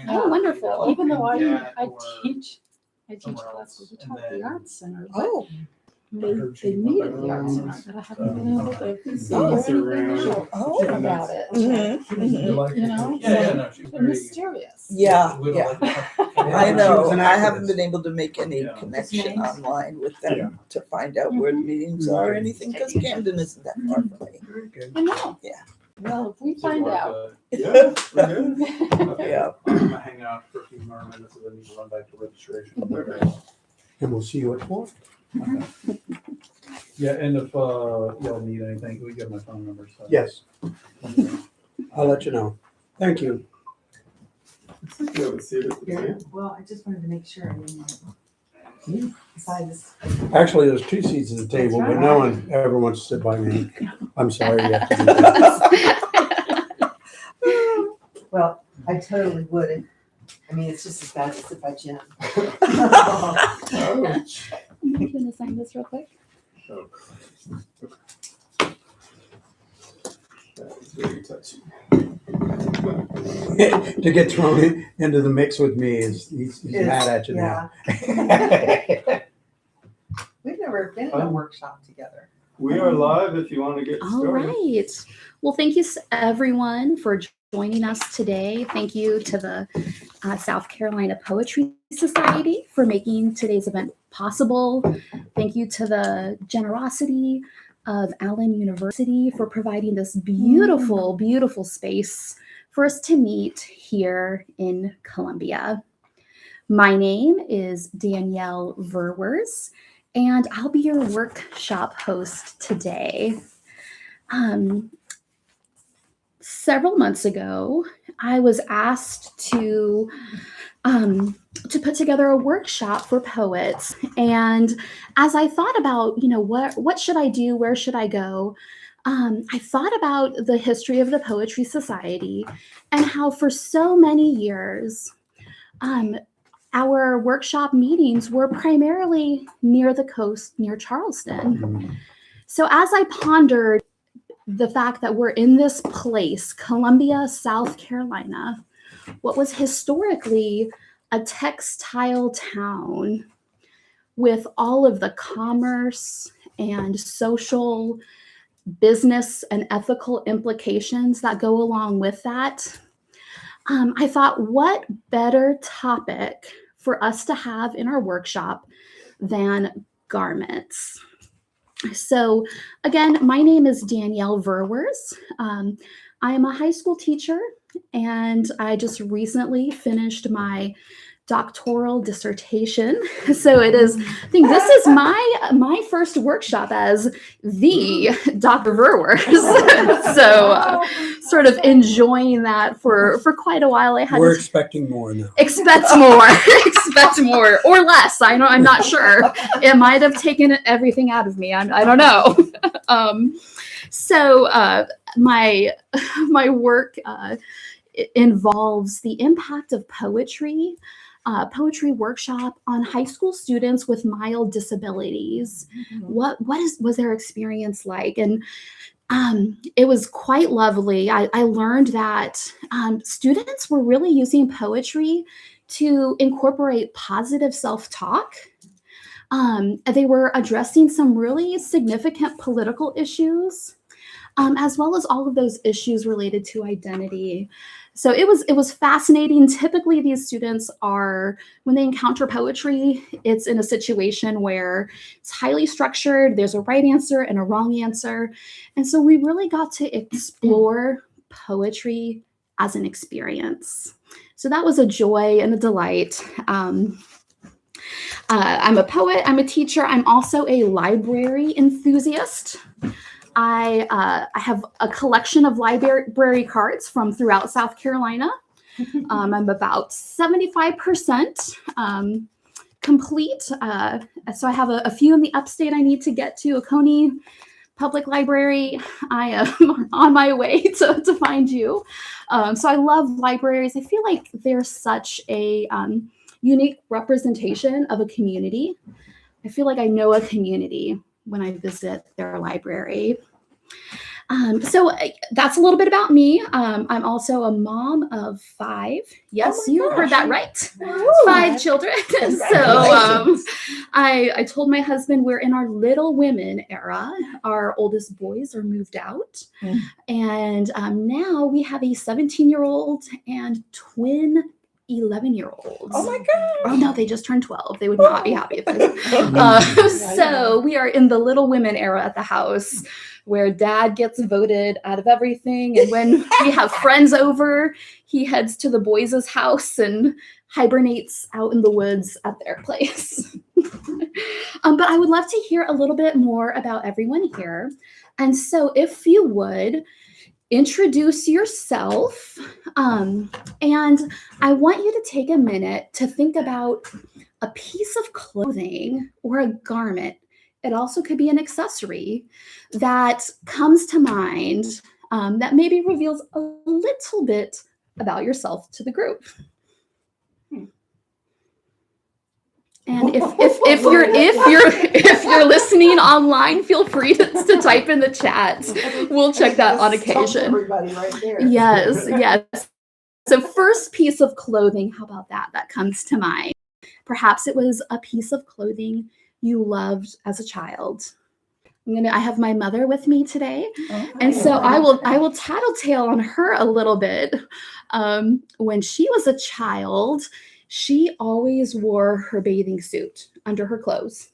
Oh, wonderful. Even though I teach classes at the Arts Center. Oh. They meet at the Arts Center, but I haven't been able to see anything about it. You know, so mysterious. Yeah. I know. I haven't been able to make any connection online with them to find out where the meetings are or anything, because Camden isn't that far from me. I know. Yeah. Well, if we find out. Yeah, we're good. Yeah. I'm gonna hang out for a few more minutes and then need to run back to registration. And we'll see you at 4. Yeah, and if y'all need anything, we get my phone number. So. Yes. I'll let you know. Thank you. Well, I just wanted to make sure. I didn't besides. Actually, there's 2 seats at the table, but no one ever wants to sit by me. I'm sorry you have to do that. Well, I totally wouldn't. I mean, it's just as bad as sit by Jim. I'm going to sign this real quick. That's very touchy. To get thrown into the mix with me is he's mad at you now. We've never been in a workshop together. We are live if you want to get All started. right. Well, thank you everyone for joining us today. Thank you to the South Carolina Poetry Society for making today's event possible. Thank you to the generosity of Allen University for providing this beautiful, beautiful space for us to meet here in Columbia. My name is Danielle Verwers, and I'll be your workshop host today. Several months ago, I was asked to put together a workshop for poets. And as I thought about, what should I do? Where should I go? I thought about the history of the Poetry Society and how for so many years, our workshop meetings were primarily near the coast, near Charleston. So as I pondered the fact that we're in this place, Columbia, South Carolina, what was historically a textile town with all of the commerce and social, business, and ethical implications that go along with that, I thought, what better topic for us to have in our workshop than garments? So again, my name is Danielle Verwers. I am a high school teacher, and I just recently finished my doctoral dissertation. So it is, I think this is my first workshop as the Dr. Verwers. So sort of enjoying that for quite a while. We're expecting more now. Expect more, expect more or less. I'm not sure. It might have taken everything out of me. I don't know. So my work involves the impact of poetry workshop on high school students with mild disabilities. What was their experience like? And it was quite lovely. I learned that students were really using poetry to incorporate positive self-talk. They were addressing some really significant political issues, as well as all of those issues related to identity. So it was fascinating. Typically, these students are, when they encounter poetry, it's in a situation where it's highly structured. There's a right answer and a wrong answer. And so we really got to explore poetry as an experience. So that was a joy and a delight. I'm a poet, I'm a teacher. I'm also a library enthusiast. I have a collection of library cards from throughout South Carolina. I'm about 75% complete. So I have a few in the upstate I need to get to, Oconee Public Library. I am on my way to find you. So I love libraries. I feel like they're such a unique representation of a community. I feel like I know a community when I visit their library. So that's a little bit about me. I'm also a mom of 5. Yes, my you heard that gosh. right. Woo. 5 children. So Congratulations. I told my husband we're in our little women era. Our oldest boys are moved out. Mm. And now we have a 17-year-old and twin 11-year-olds. Oh my God. Oh no, they just turned 12. They would not be happy if this. So we are in the little women era at the house where dad gets voted out of everything. And when we have friends over, he heads to the boys' house and hibernates out in the woods at their place. But I would love to hear a little bit more about everyone here. And so if you would, introduce yourself. And I want you to take a minute to think about a piece of clothing or a garment. It also could be an accessory that comes to mind that maybe reveals a little bit about yourself to the group. And if you're listening online, feel free to type in the chat. We'll check that on occasion. Everybody right there. Yes. So first piece of clothing, how about that? That comes to mind. Perhaps it was a piece of clothing you loved as a child. I have my mother with me today, and so I will tattletale on her a little bit. When she was a child, she always wore her bathing suit under her clothes,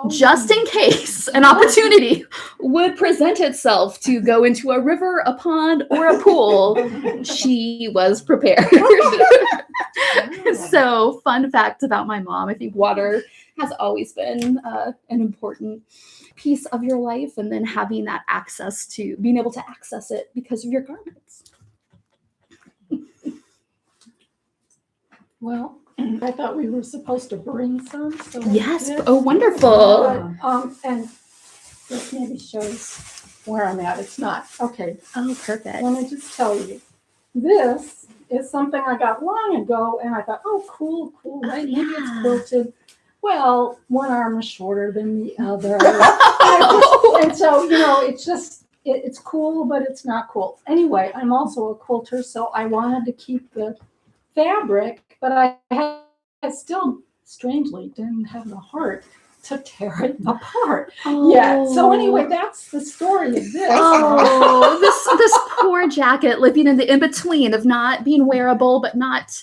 just in case an opportunity would present itself to go into a river, a pond, or a pool. She was prepared. So, fun fact about my mom, I think water has always been an important piece of your life, and then having that access to being able to access it because of your garments. Well, I thought we were supposed to bring some. So Yes. Oh, wonderful. And this maybe shows where I'm at. It's not. Okay. Oh, perfect. Let me just tell you. This is something I got long ago, and I thought, oh, cool, right? Maybe it's quilted. Well, one arm is shorter than the other. And so, it's just, it's cool, but it's not cool. Anyway, I'm also a quilter, so I wanted to keep the fabric, but I still, strangely, didn't have the heart to tear it apart. Yeah. So anyway, that's the story of this. Oh, this poor jacket living in the in-between of not being wearable, but not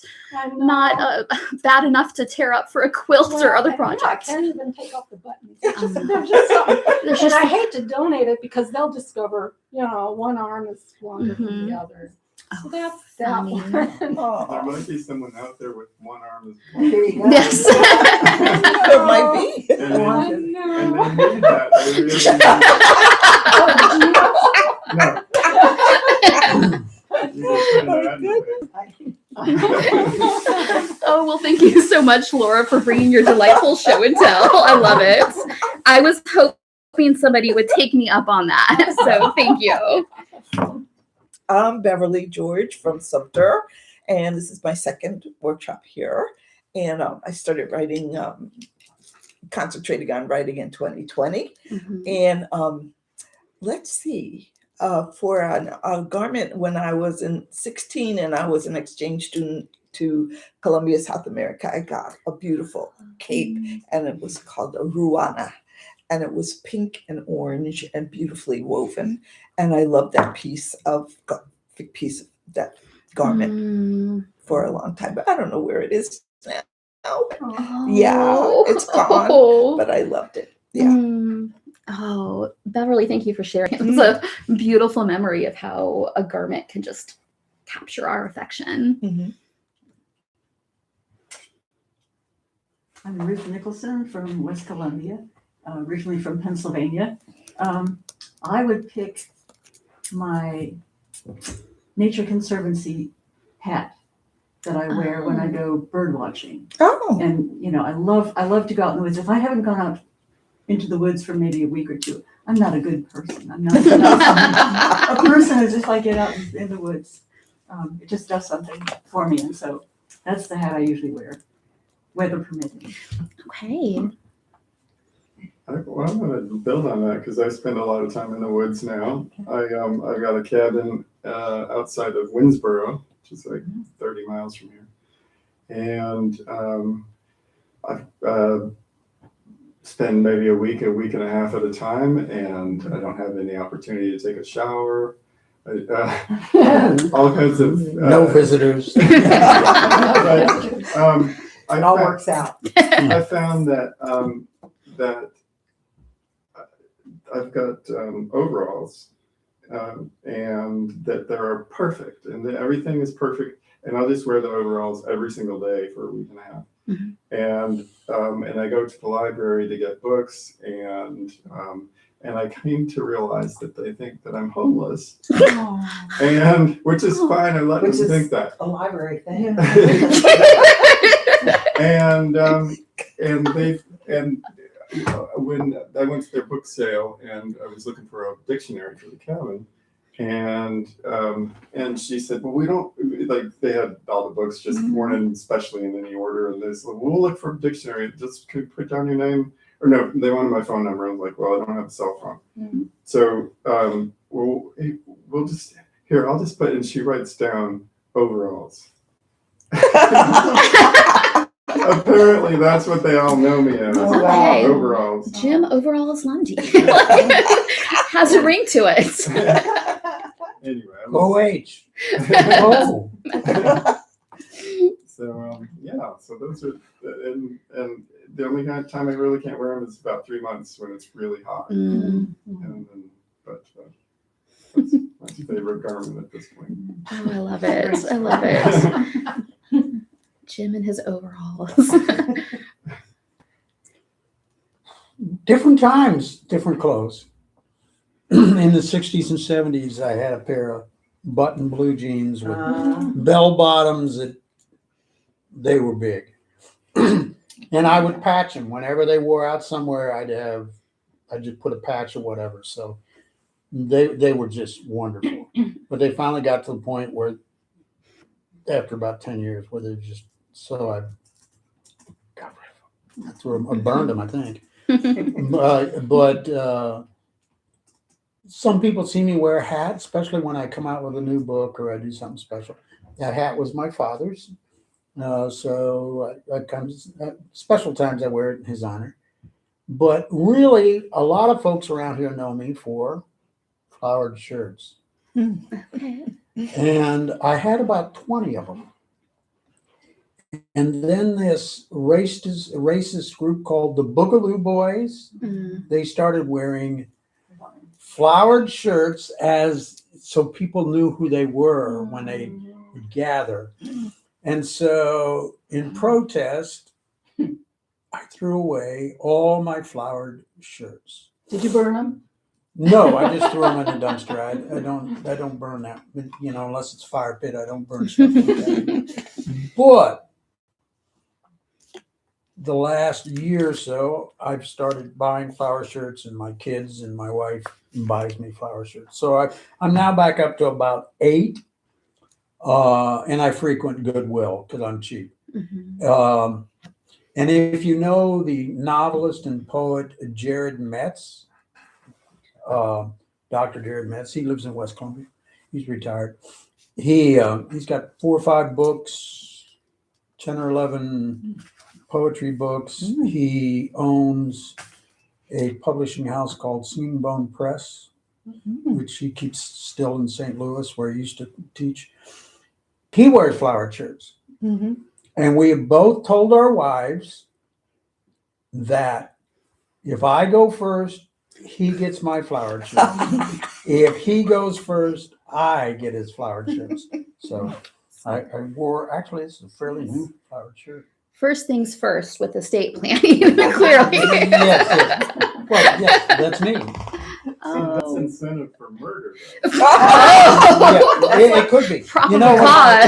bad enough to tear up for a quilt or other projects. I can't even take off the buttons. There's just something. I hate to donate it because they'll discover, one arm is longer than the other. So that's that one. There might be someone out there with one arm as long. There you go. Yes. There might be. And they I need that. They Oh, well, thank you so much, Laura, for bringing your delightful show and tell. I love it. I was hoping somebody would take me up on that. So thank you. I'm Beverly George from Sumter, and this is my second workshop here. And I started writing, concentrating on writing in 2020. And let's see, for a garment when I was in 16 and I was an exchange student to Colombia, South America, I got a beautiful cape, and it was called a ruana. And it was pink and orange and beautifully woven. And I loved that piece of that garment for a long time. But I don't know where it is now. Oh. Yeah, it's gone, but I loved it. Yeah. Oh, Beverly, thank you for sharing. It's a beautiful memory of how a garment can just capture our affection. I'm Ruth Nicholson from West Columbia, originally from Pennsylvania. I would pick my Nature Conservancy hat that I wear when I go bird watching. Oh. And I love to go out in the woods. If I haven't gone out into the woods for maybe a week or two, I'm not a good person. I'm not a person who's if I get out in the woods, it just does something for me. And so that's the hat I usually wear, weather permitting. Okay. Well, I'm gonna build on that because I spend a lot of time in the woods now. I've got a cabin outside of Winsboro, which is like 30 miles from here, and I spend maybe a week and a half at a time, and I don't have any opportunity to take a shower. All kinds of No visitors. but, It all works out. I found that that I've got overalls, and that they're perfect, and that everything is perfect, and I'll just wear the overalls every single day for a week and a half. And I go to the library to get books, and I came to realize that they think that I'm homeless, and which is fine. I let them Which is think that. a library thing. When I went to their book sale and I was looking for a dictionary for the cabin, and she said, well, we don't, like, they had all the books just weren't in specially in any order, and they said, well, we'll look for a dictionary, just could put down your name, or no, they wanted my phone number. I was like, well, I don't have a cell phone. So we'll just, here, I'll just put, and she writes down overalls. Apparently, that's what they all know me as. Okay. Overalls. Jim Overalls Lundy. Has a ring to it. Anyway. OH. Oh. So so those are, and the only kind of time I really can't wear them is about 3 months when it's really hot. And then, but that's my favorite garment at this point. Oh, I love it. I love it. Jim and his overalls. Different times, different clothes. In the 60s and 70s, I had a pair of button blue jeans with bell bottoms that they were big. And I would patch them whenever they wore out somewhere. I'd just put a patch or whatever. So they were just wonderful. But they finally got to the point where, after about 10 years, where they're just, so I got rid of them. I threw them, I burned them, I think. But some people see me wear a hat, especially when I come out with a new book or I do something special. That hat was my father's. So I special times I wear it in his honor. But really, a lot of folks around here know me for flowered shirts. Okay. And I had about 20 of them. And then this racist group called the Boogaloo Boys, they started wearing flowered shirts so people knew who they were when they would gather. And so in protest, I threw away all my flowered shirts. Did you burn them? No, I just threw them in the dumpster. I don't burn that, unless it's fire pit. I don't burn stuff like that. But the last year or so, I've started buying flower shirts, and my kids and my wife buys me flower shirts. So I'm now back up to about 8, and I frequent Goodwill because I'm cheap. And if you know the novelist and poet Jared Metz, Dr. Jared Metz, he lives in West Columbia. He's retired. He's got 4 or 5 books, 10 or 11 poetry books. He owns a publishing house called Singing Bone Press, which he keeps still in St. Louis, where he used to teach. He wears flowered shirts. And we have both told our wives that if I go first, he gets my flowered shirt. If he goes first, I get his flowered shirts. So I wore, actually, it's a fairly new flowered shirt. First things first with estate planning, clearly. Yes. Well, yes, that's me. That's incentive for murder, Yeah, it could be. Probably when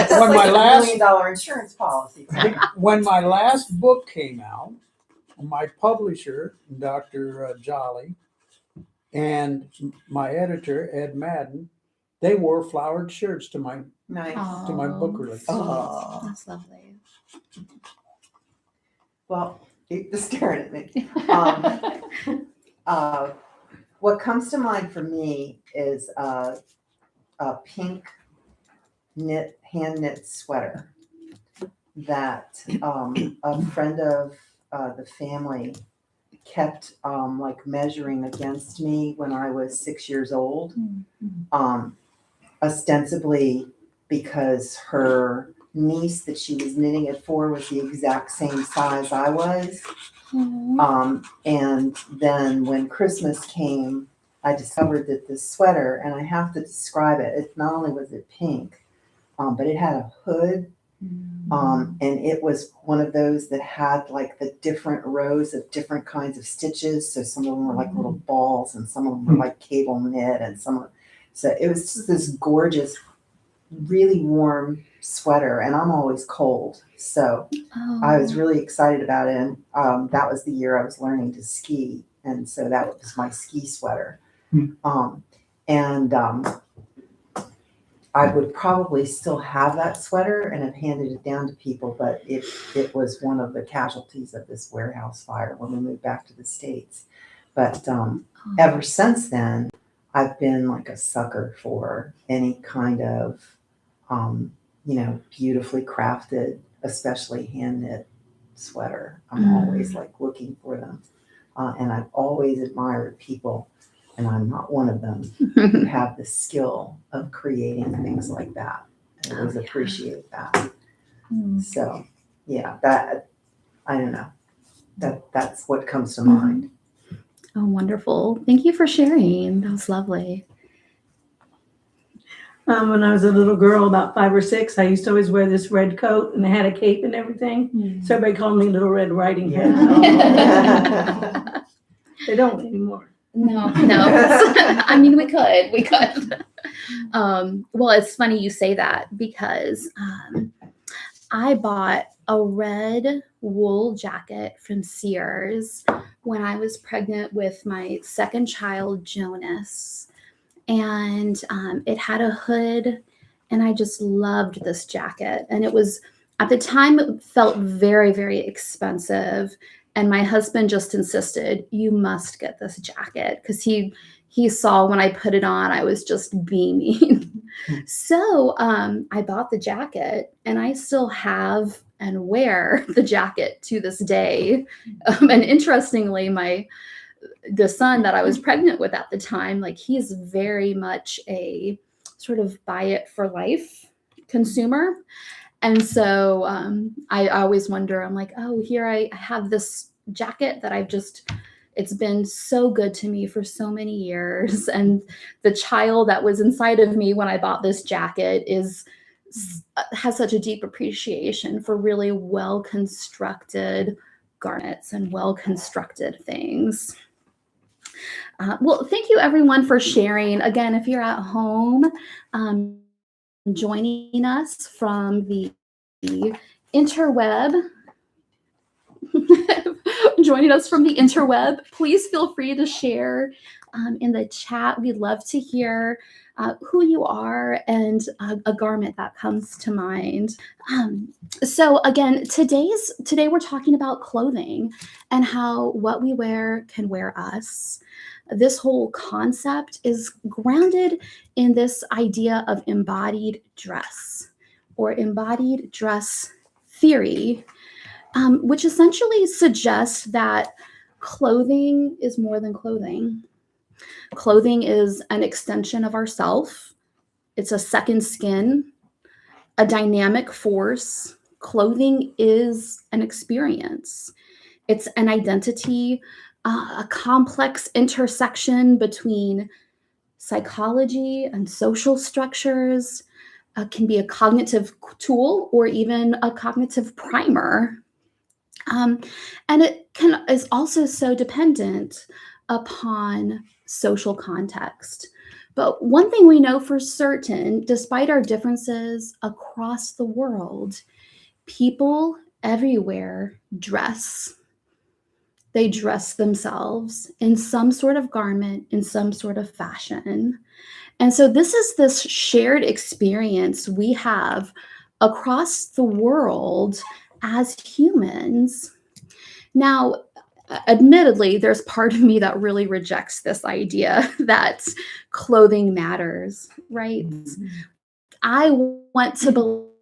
It's my like last $1 million insurance policy. when my last book came out, my publisher, Dr. Jolly, and my editor, Ed Madden, they wore flowered shirts to my Nice. book release. Oh. That's lovely. Well, Keep staring at me. What comes to mind for me is a pink hand knit sweater that a friend of the family kept like measuring against me when I was 6 years old, ostensibly because her niece that she was knitting it for was the exact same size I was. And then when Christmas came, I discovered that this sweater, and I have to describe it, not only was it pink, but it had a hood. And it was one of those that had like the different rows of different kinds of stitches. So some of them were like little balls, and some of them were like cable knit, and so it was just this gorgeous, really warm sweater. And I'm always cold, so I was really excited about it. And that was the year I was learning to ski, and so that was my ski sweater. I would probably still have that sweater and have handed it down to people, but it was one of the casualties of this warehouse fire when we moved back to the States. But ever since then, I've been like a sucker for any kind of, beautifully crafted, especially hand knit sweater. I'm always like looking for them. And I've always admired people, and I'm not one of them, who have the skill of creating things like that. I always appreciate that. So yeah, that, I don't know, that's what comes to mind. Oh, wonderful. Thank you for sharing. That was lovely. When I was a little girl, about 5 or 6, I used to always wear this red coat, and it had a cape and everything. So everybody called me Little Red Riding Hood. Yeah. They don't anymore. No. I mean, we could. Well, it's funny you say that, because I bought a red wool jacket from Sears when I was pregnant with my second child, Jonas. And it had a hood, and I just loved this jacket. And it was, at the time, it felt very, very expensive. And my husband just insisted, you must get this jacket, because he saw when I put it on, I was just beaming. So I bought the jacket, and I still have and wear the jacket to this day. And interestingly, the son that I was pregnant with at the time, like, he's very much a sort of buy it for life consumer. And so I always wonder, I'm like, oh, here I have this jacket that it's been so good to me for so many years. And the child that was inside of me when I bought this jacket has such a deep appreciation for really well-constructed garments and well-constructed things. Well, thank you everyone for sharing. Again, if you're at home, joining us from the interweb, please feel free to share in the chat. We'd love to hear who you are and a garment that comes to mind. So again, today we're talking about clothing and how what we wear can wear us. This whole concept is grounded in this idea of embodied dress, or embodied dress theory, which essentially suggests that clothing is more than clothing. Clothing is an extension of ourself. It's a second skin, a dynamic force. Clothing is an experience. It's an identity, a complex intersection between psychology and social structures. Can be a cognitive tool or even a cognitive primer. And it is also so dependent upon social context. But one thing we know for certain, despite our differences across the world, people everywhere dress. They dress themselves in some sort of garment, in some sort of fashion. And so this is this shared experience we have across the world as humans. Now, admittedly, there's part of me that really rejects this idea that clothing matters, right? I want to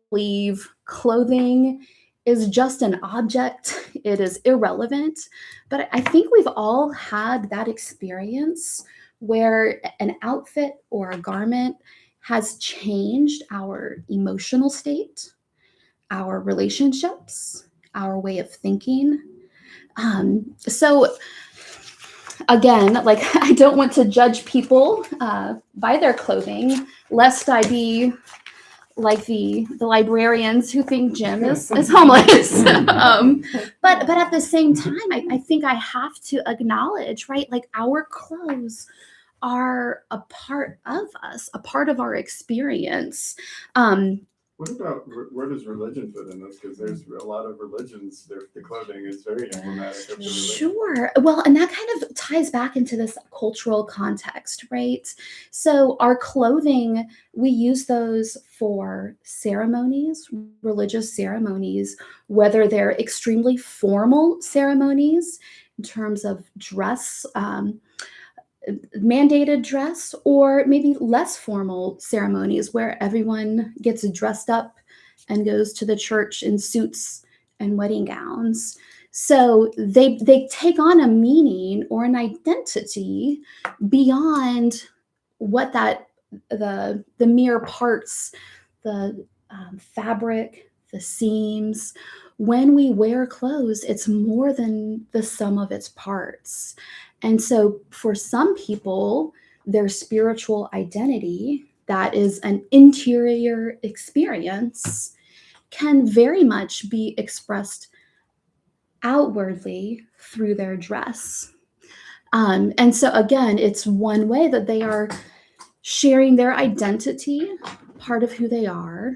believe clothing is just an object, it is irrelevant. But I think we've all had that experience where an outfit or a garment has changed our emotional state, our relationships, our way of thinking. So again, like I don't want to judge people by their clothing, lest I be like the librarians who think Jim is homeless. But at the same time, I think I have to acknowledge, right? Like our clothes are a part of us, a part of our experience. What about, where does religion fit in this? Because there's a lot of religions, the clothing is very emblematic of the religion. Sure. Well, and that kind of ties back into this cultural context, right? So our clothing, we use those for ceremonies, religious ceremonies, whether they're extremely formal ceremonies in terms of dress, mandated dress, or maybe less formal ceremonies where everyone gets dressed up and goes to the church in suits and wedding gowns. So they take on a meaning or an identity beyond what that the mere parts, the fabric, the seams. When we wear clothes, it's more than the sum of its parts. And so for some people, their spiritual identity, that is an interior experience, can very much be expressed outwardly through their dress. And so again, it's one way that they are sharing their identity, part of who they are.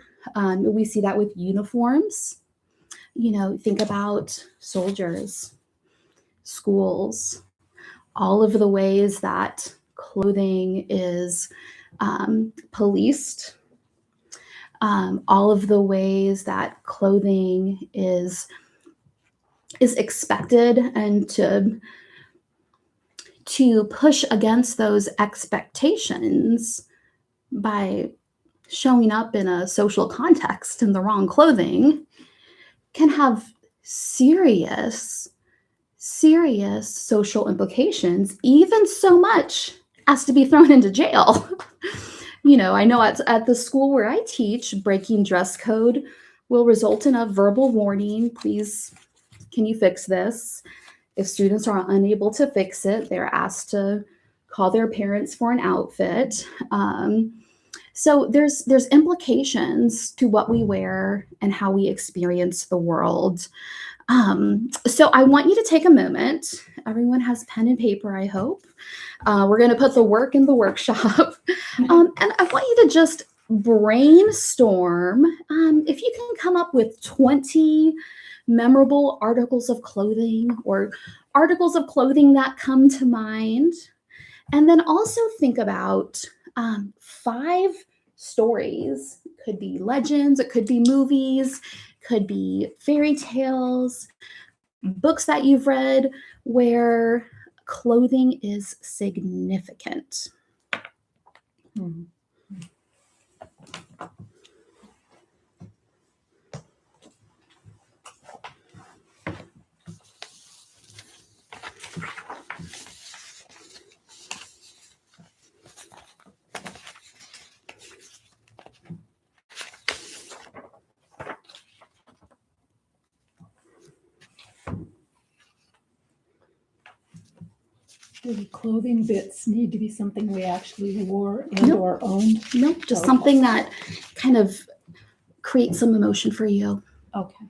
We see that with uniforms. You know, think about soldiers, schools, all of the ways that clothing is policed, all of the ways that clothing is expected, and to push against those expectations by showing up in a social context in the wrong clothing can have serious social implications, even so much as to be thrown into jail. You know, I know at the school where I teach, breaking dress code will result in a verbal warning. Please, can you fix this? If students are unable to fix it, they're asked to call their parents for an outfit. So there's implications to what we wear and how we experience the world. So I want you to take a moment. Everyone has pen and paper, I hope. We're going to put the work in the workshop. And I want you to just brainstorm. If you can come up with 20 memorable articles of clothing or articles of clothing that come to mind. And then also think about 5 stories. It could be legends, it could be movies, could be fairy tales, books that you've read where clothing is significant. Do the clothing bits need to be something we actually wore and or owned? Nope, just Okay. something that kind of creates some emotion for you. Okay.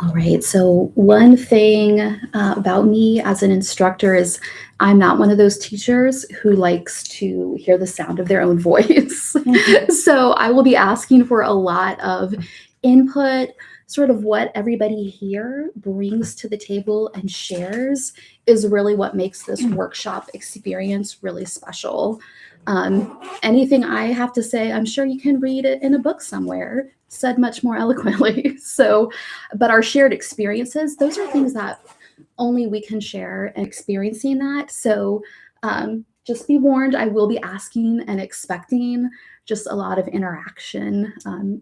All right. So one thing about me as an instructor is I'm not one of those teachers who likes to hear the sound of their own voice. So I will be asking for a lot of input, sort of what everybody here brings to the table and shares is really what makes this workshop experience really special. Anything I have to say, I'm sure you can read it in a book somewhere, said much more eloquently. So, but our shared experiences, those are things that only we can share and experiencing that. So, just be warned, I will be asking and expecting just a lot of interaction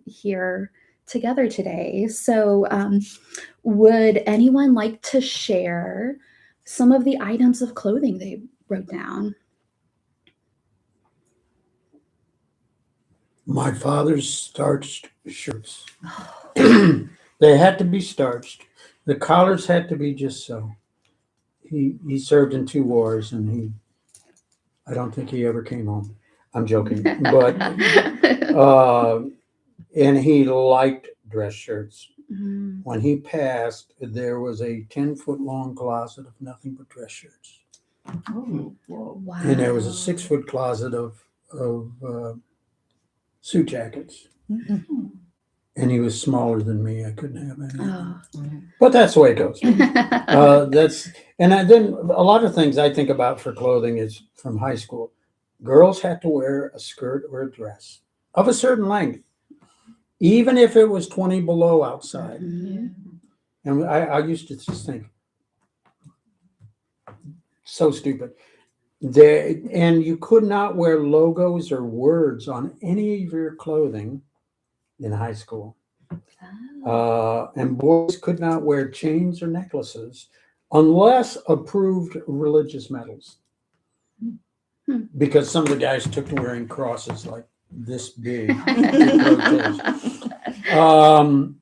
here together today. So, would anyone like to share some of the items of clothing they wrote down? My father's starched shirts. They had to be starched. The collars had to be just so. He served in 2 wars, and I don't think he ever came home. I'm joking, but and he liked dress shirts. Mm. When he passed, there was a 10-foot long closet of nothing but dress shirts, Oh, whoa. Wow. and there was a 6-foot closet of suit jackets. And he was smaller than me. I couldn't have any. Oh. But that's the way it goes. Then a lot of things I think about for clothing is from high school. Girls had to wear a skirt or a dress of a certain length, even if it was 20 below outside. Mhm. And I used to just think, so stupid. And you could not wear logos or words on any of your clothing in high school. And boys could not wear chains or necklaces unless approved religious medals. Because some of the guys took to wearing crosses like this big. And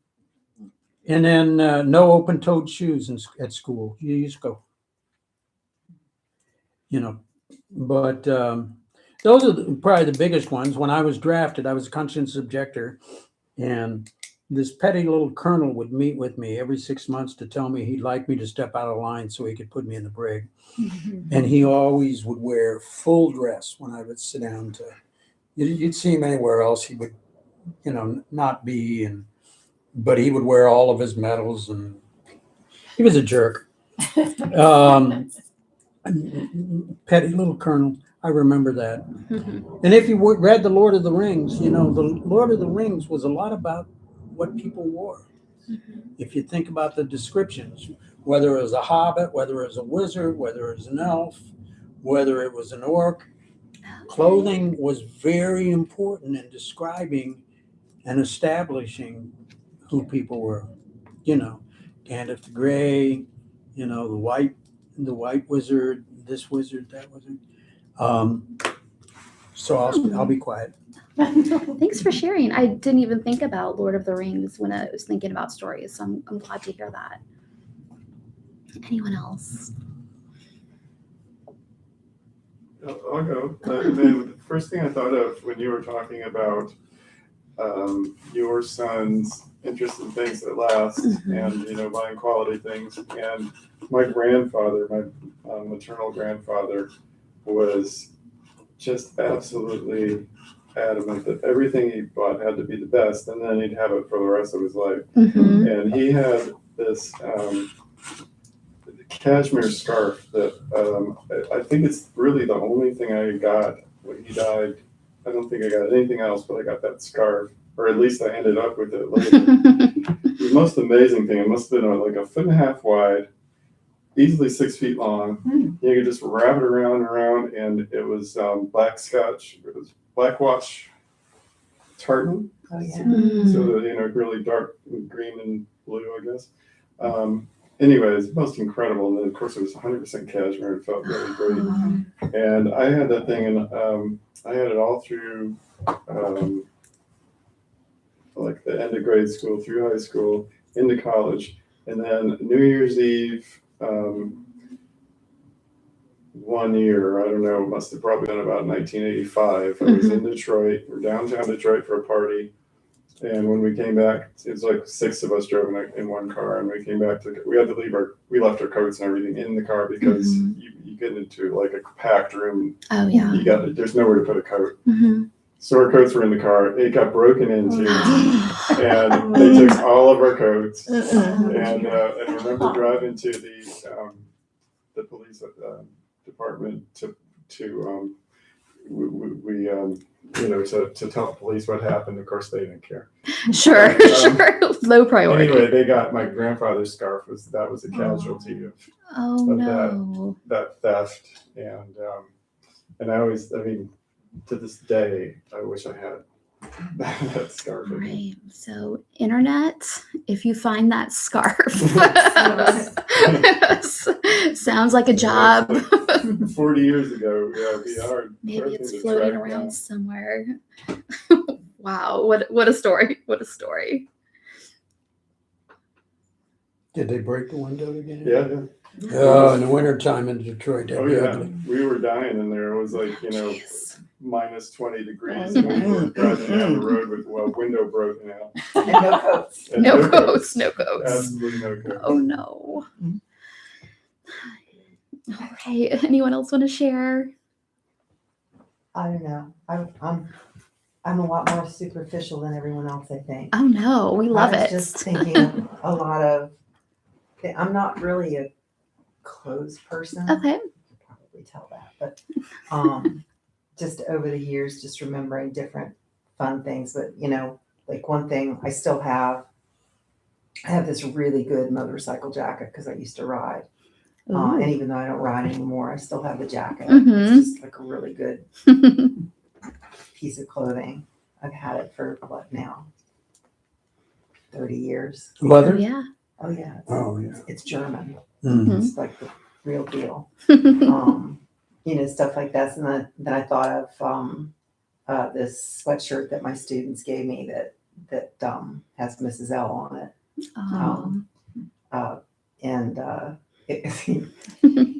then no open-toed shoes at school. You just go, But those are probably the biggest ones. When I was drafted, I was a conscientious objector, and this petty little colonel would meet with me every 6 months to tell me he'd like me to step out of line so he could put me in the brig. And he always would wear full dress when I would sit down to. You'd see him anywhere else, he would, not be, but he would wear all of his medals, and he was a jerk. Petty little colonel. I remember that. And if you read The Lord of the Rings, The Lord of the Rings was a lot about what people wore. If you think about the descriptions, whether it was a hobbit, whether it was a wizard, whether it was an elf, whether it was an orc, clothing was very important in describing and establishing who people were. Gandalf the Grey, the white wizard, this wizard, that wizard. So I'll be quiet. Thanks for sharing. I didn't even think about Lord of the Rings when I was thinking about stories, so I'm glad to hear that. Anyone else? I'll go. The first thing I thought of when you were talking about your son's interest in things that last, and buying quality things. And my grandfather, my maternal grandfather, was just absolutely adamant that everything he bought had to be the best, and then he'd have it for the rest of his life. And he had this cashmere scarf that I think it's really the only thing I got when he died. I don't think I got anything else, but I got that scarf, or at least I ended up with it later. The most amazing thing, it must have been like 1.5 feet wide, easily 6 feet long. You could just wrap it around and around, and it was black Scotch, it was black wash tartan. Oh, yeah. So that, really dark green and blue, I guess. Anyways, most incredible. And then, of course, it was 100% cashmere. It felt really great. And I had that thing, and I had it all through like the end of grade school, through high school, into college. And then New Year's Eve, one year, I don't know, it must have probably been about 1985. I was in Detroit, or downtown Detroit, for a party. And when we came back, it was like 6 of us drove in one car, and we came back we had to we left our coats and everything in the car because you get into like a packed room. Oh yeah. There's nowhere to put a coat. Mm-hmm. So our coats were in the car. It got broken into, and they took all of our coats. And I remember driving to the police department to to tell the police what happened. Of course, they didn't care. Sure, sure. Low priority. Anyway, they got my grandfather's scarf. That was a casualty of that theft, and I mean, to this day, I wish I had that scarf. Right. So, internet, if you find that scarf, sounds like a job. 40 years ago, yeah, we are. Maybe it's floating around somewhere. Wow, what a story! What a story! Did they break the window again? Yeah. Oh, in the wintertime in Detroit, that'd be ugly. We were dying in there. It was like, minus 20 degrees, and we were driving down the road with window broken out. And no coats. No coats. Absolutely no coats. Oh no. All right. Anyone else want to share? I don't know. I'm a lot more superficial than everyone else, I think. Oh no, we love I it. was just thinking of a lot of. I'm not really a clothes person. Okay. You could probably tell that, but just over the years, just remembering different fun things. But like one thing I still have. I have this really good motorcycle jacket because I used to ride. And even though I don't ride anymore, I still have the jacket. It's just like a really good piece of clothing. I've had it for what now? 30 years. Leather? Yeah. Oh yeah. It's German. Mm-hmm. It's like the real deal. Stuff like that. And then I thought of this sweatshirt that my students gave me that has Mrs. L on it.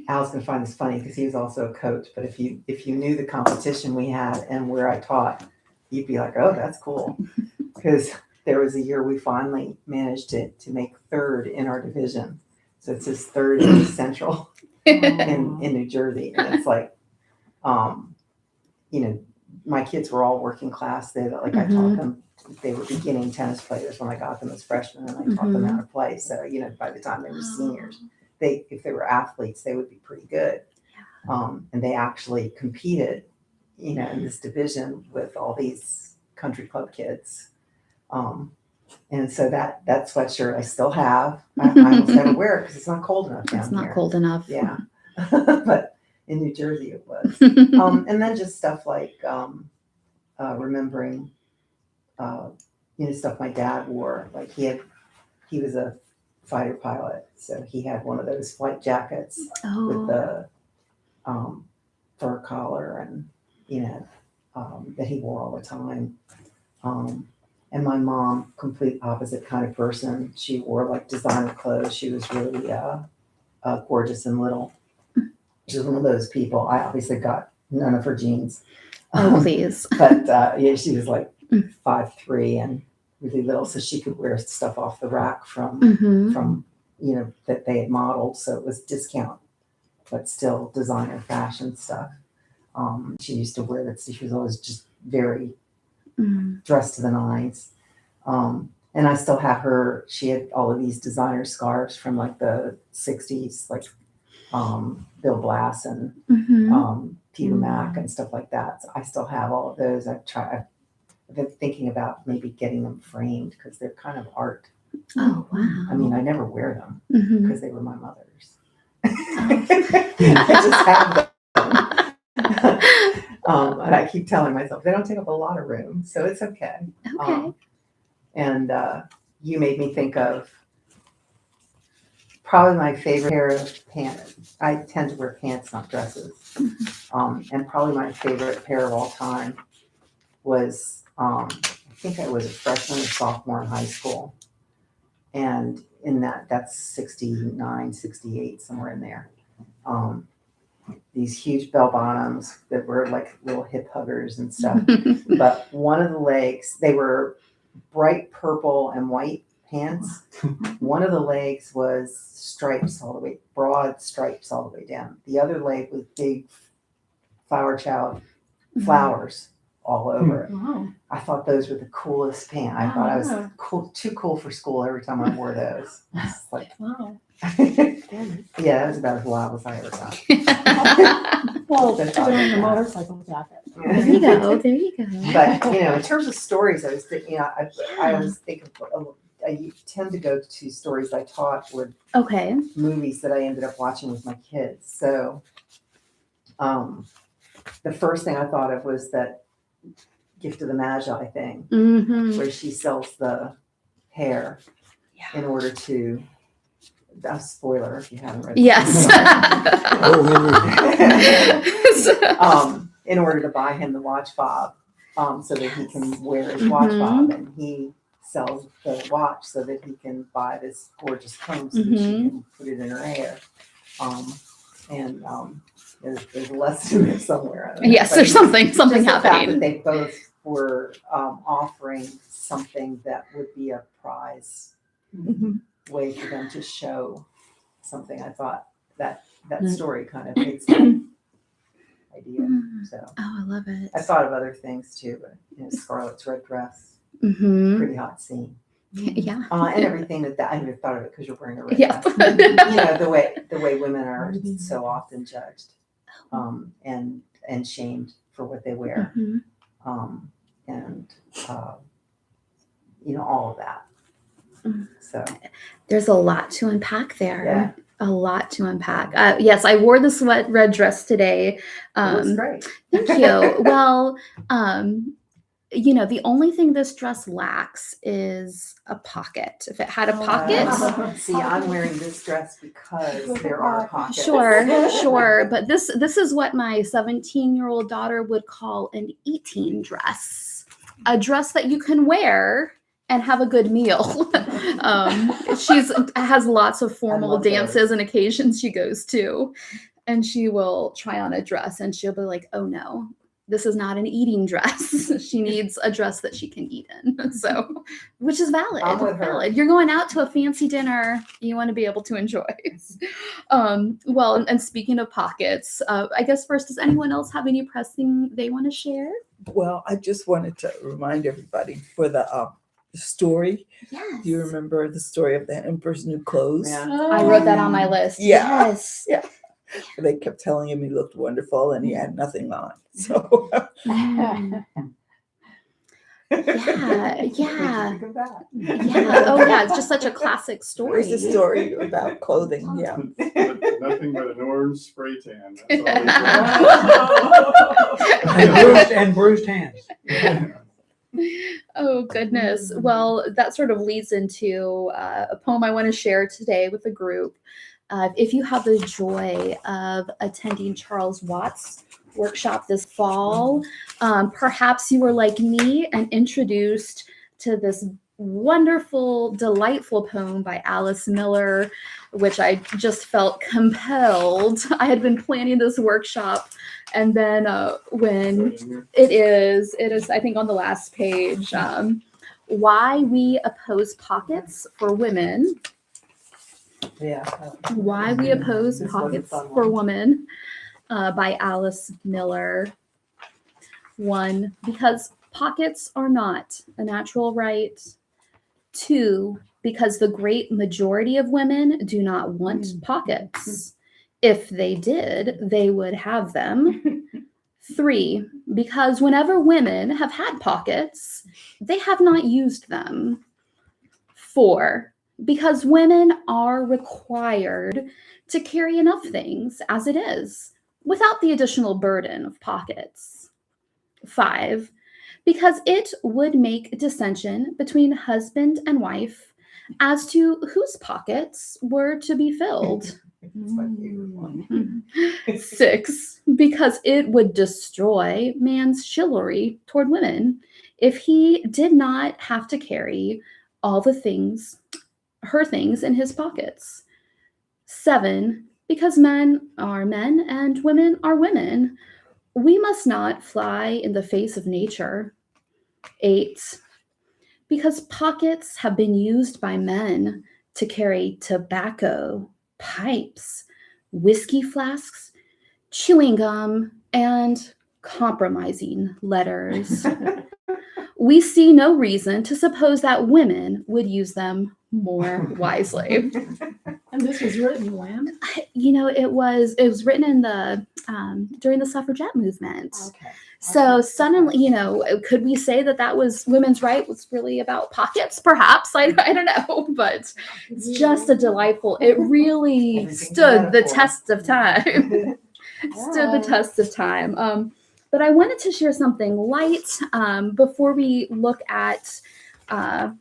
Al's gonna find this funny because he was also a coach. But if you knew the competition we had and where I taught, you'd be like, oh, that's cool. Because there was a year we finally managed to make third in our division. So it's his third in Central in New Jersey, and it's like, my kids were all working class. I taught them. They were beginning tennis players when I got them as freshmen, and I taught them how to play. So, by the time they were seniors, if they were athletes, they would be pretty good. And they actually competed, in this division with all these country club kids. And so that sweatshirt I still have. I almost never wear it because it's not cold enough down here. It's not cold enough. Yeah. But in New Jersey it was. And then just stuff like remembering stuff my dad wore. Like he was a fighter pilot, so he had one of those flight jackets with the fur collar and that he wore all the time. And my mom, complete opposite kind of person. She wore like designer clothes. She was really gorgeous and little. She's one of those people. I obviously got none of her genes. Oh, please. But she was like 5'3" and really little, so she could wear stuff off the rack from that they had modeled. So it was discount, but still designer fashion stuff. She used to wear that. So she was always just very dressed to the nines. And I still have her. She had all of these designer scarves from like the 60s, like Bill Blass and Peter Mac and stuff like that. So I still have all of those. I've been thinking about maybe getting them framed because they're kind of art. Oh, wow. I mean, I never wear them because they were my mother's. I just have them. And I keep telling myself they don't take up a lot of room, so it's okay. Okay. And you made me think of probably my favorite pair of pants. I tend to wear pants, not dresses. And probably my favorite pair of all time was, I think I was a freshman or sophomore in high school. And in that's 69, 68, somewhere in there. These huge bell bottoms that were like little hip huggers and stuff. But one of the legs, they were bright purple and white pants. One of the legs was stripes all the way, broad stripes all the way down. The other leg was big flower child flowers all over it. Wow. I thought those were the coolest pants. I thought I was Wow. cool, too cool for school every time I wore those. It's like, Wow. yeah, that was about as wild as I ever got. Well, That's put on awesome. the motorcycle jacket. There you go. There you go. But in terms of stories, I was thinking, I always think of, I tend to go to stories I taught with Okay. movies that I ended up watching with my kids. So, the first thing I thought of was that Gift of the Magi thing, Mm-hmm. where she sells the hair in order to. A spoiler if you haven't read. Yes. Oh, In order to buy him the watch fob, so that he can wear his watch fob, and he sells the watch so that he can buy this gorgeous comb so that she can put it in her hair. There's a lesson there somewhere. I don't know. Yes, But there's something just the fact that happening. they both were offering something that would be a prize way for them to show something. I thought that story kind of hits that idea. So Oh, I love it. I thought of other things too, but Scarlett's red dress, Mm-hmm. pretty hot scene, Yeah. and everything that I never thought of it because you're wearing a red Yeah. dress. The way women are so often judged, and shamed for what they wear, Mhm. all of that. So There's a lot to unpack there. Yeah. A lot to unpack. Yes, I wore the red dress today. it looks great. Thank you. Well, the only thing this dress lacks is a pocket. If it had a pocket, See, I'm wearing this dress because there are pockets. sure. But this is what my 17-year-old daughter would call an eating dress. A dress that you can wear and have a good meal. Has lots of formal dances and occasions she goes to, and she will try on a dress and she'll be like, oh no, this is not an eating dress. She needs a dress that she can eat in. So, which is valid. I'm with her. Valid. You're going out to a fancy dinner. You want to be able to enjoy. Well, and speaking of pockets, I guess first, does anyone else have any pressing they want to share? Well, I just wanted to remind everybody for the story. Yes. Do you remember the story of the Emperor's New Clothes? Yeah. I wrote that on my list. Yeah. Yes. Yeah. They kept telling him he looked wonderful and he had nothing on. So Yeah. What'd you Yeah. think of that? Yeah. Oh, yeah. It's just such a classic story. it's a story about clothing. Yeah. But nothing but an orange spray tan. That's all And bruised hands. Oh, goodness. Well, that sort of leads into a poem I want to share today with the group. If you have the joy of attending Charles Watts' workshop this fall, perhaps you were like me and introduced to this wonderful, delightful poem by Alice Miller, which I just felt compelled. I had been planning this workshop, and then when it is, I think on the last page, Why We Oppose Pockets for Women. Yeah. Why We Oppose This was a Pockets fun for one. Women by Alice Miller. 1, because pockets are not a natural right. 2, because the great majority of women do not want pockets. If they did, they would have them. 3, because whenever women have had pockets, they have not used them. 4, because women are required to carry enough things as it is, without the additional burden of pockets. 5, because it would make dissension between husband and wife as to whose pockets were to be filled. It's my favorite one. 6, because it would destroy man's chivalry toward women if he did not have to carry all the things, her things, in his pockets. 7, because men are men and women are women. We must not fly in the face of nature. 8, because pockets have been used by men to carry tobacco, pipes, whiskey flasks, chewing gum, and compromising letters. We see no reason to suppose that women would use them more wisely. And this was written when? You know, it was written in the during the suffragette movement. Okay. So suddenly, you know, could we say that was women's right was really about pockets? Perhaps I don't know, but it's just a delightful. It really Everything's a stood the metaphor. test of time. Stood the test of time. But I wanted to share something light before we look at a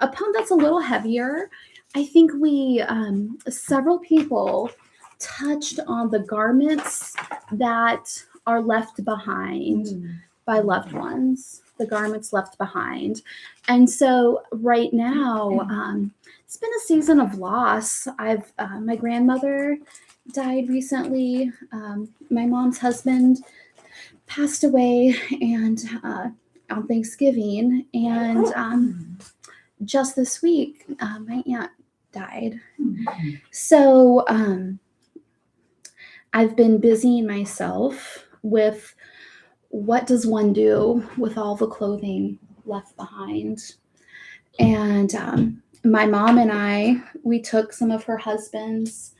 poem that's a little heavier. I think we, several people touched on the garments that are left behind by loved ones, the garments left behind. And so right now, it's been a season of loss. My grandmother died recently. My mom's husband passed away and on Thanksgiving. And just this week, my aunt died. So I've been busying myself with what does one do with all the clothing left behind. And my mom and we took some of her husband's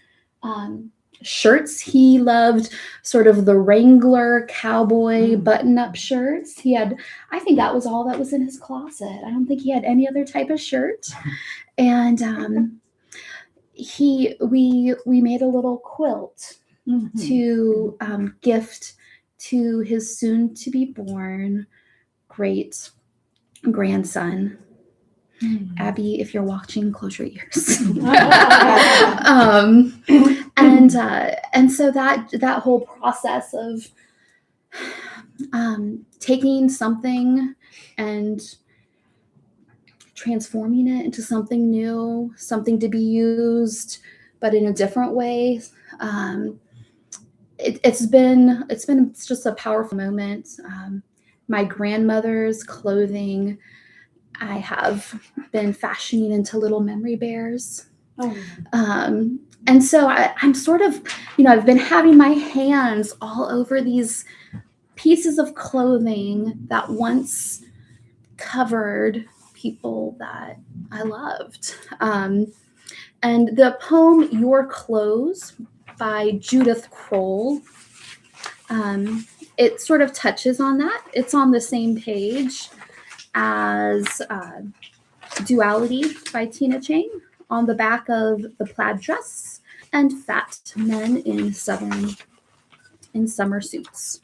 shirts. He loved sort of the Wrangler cowboy button-up shirts. I think that was all that was in his closet. I don't think he had any other type of shirt. And we made a little quilt to gift to his soon-to-be-born great grandson. Abby, if you're watching, close your ears. And so that whole process of taking something and transforming it into something new, something to be used, but in a different way. It's just a powerful moment. My grandmother's clothing, I have been fashioning into little memory bears. And so I'm sort of, I've been having my hands all over these pieces of clothing that once covered people that I loved. And the poem Your Clothes by Judith Kroll, it sort of touches on that. It's on the same page as Duality by Tina Chang on the back of the plaid dress and Fat Men in Summer Suits.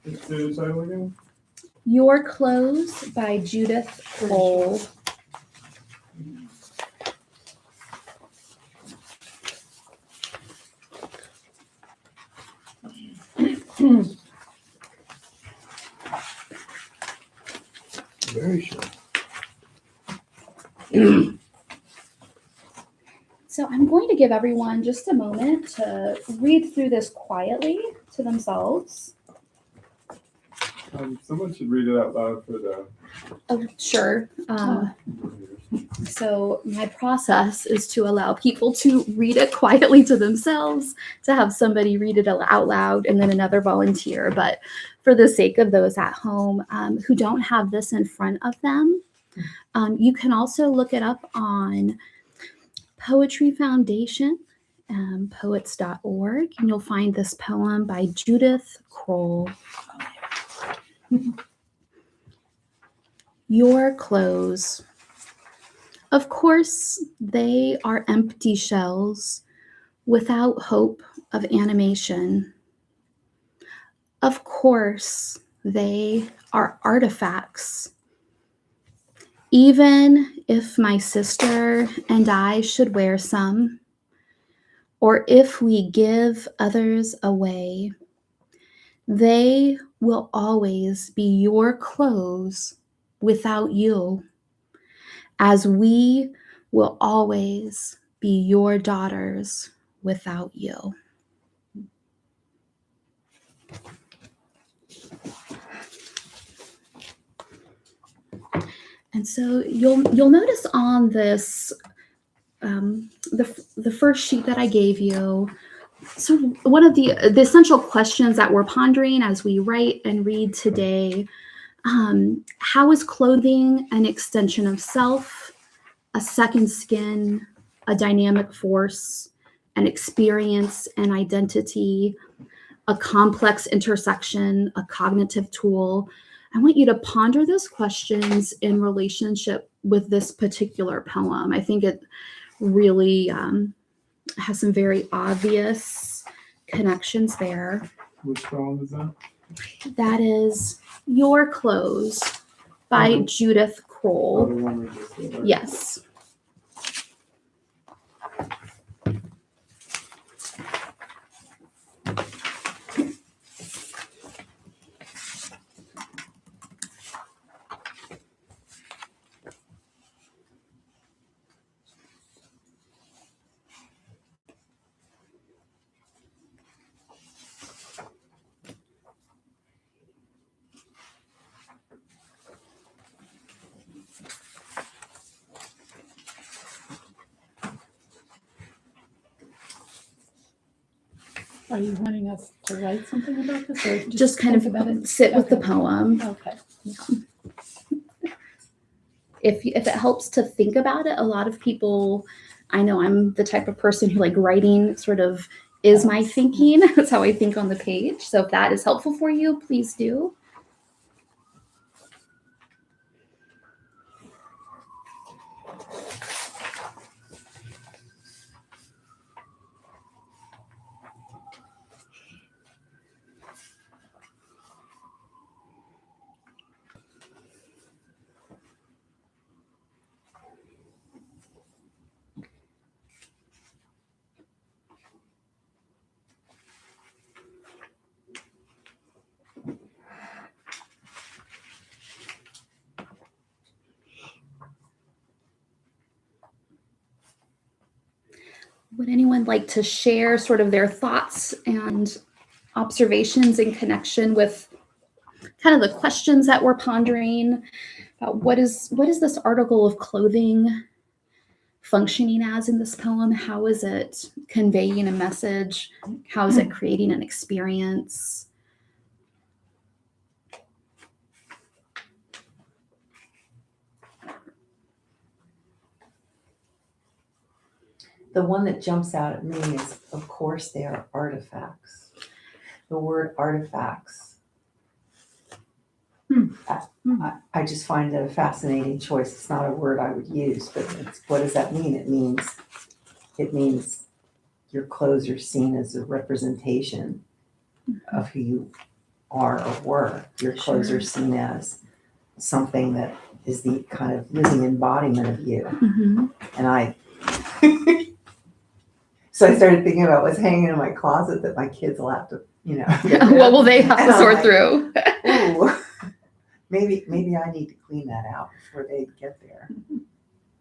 Let's do the title again. Your Clothes by Judith Kroll. Very sure. So I'm going to give everyone just a moment to read through this quietly to themselves. Someone should read it out loud for the. Oh, sure. So my process is to allow people to read it quietly to themselves, to have somebody read it out loud, and then another volunteer. But for the sake of those at home who don't have this in front of them, you can also look it up on Poetry Foundation, poets.org, and you'll find this poem by Judith Kroll. Your clothes. Of course, they are empty shells without hope of animation. Of course, they are artifacts. Even if my sister and I should wear some, or if we give others away, they will always be your clothes without you, as we will always be your daughters without you. And so you'll notice on this the first sheet that I gave you, so one of the essential questions that we're pondering as we write and read today, how is clothing an extension of self, a second skin, a dynamic force, an experience, an identity, a complex intersection, a cognitive tool? I want you to ponder those questions in relationship with this particular poem. I think it really has some very obvious connections there. Which poem is that? That is Your Clothes by Judith Oh, Kroll. the one we just did, right? Yes. Are you wanting us to write something about this, or Just kind think about of it? sit with the Okay. poem. Okay. If it helps to think about it, a lot of people, I know I'm the type of person who like writing sort of is my thinking. That's how I think on the page. So if that is helpful for you, please do. Would anyone like to share sort of their thoughts and observations in connection with kind of the questions that we're pondering about what is this article of clothing functioning as in this poem? How is it conveying a message? How is it creating an experience? The one that jumps out at me is, of course, they are artifacts. The word artifacts. I just find it a fascinating choice. It's not a word I would use, but what does that mean? It means your clothes are seen as a representation of who you are or were. Your clothes are seen as something that is the kind of living embodiment of you. Mm-hmm. And so I started thinking about what's hanging in my closet that my kids will have to, get rid What of. will they have And to I'm sort like, through? Ooh, maybe I need to clean that out before they get there.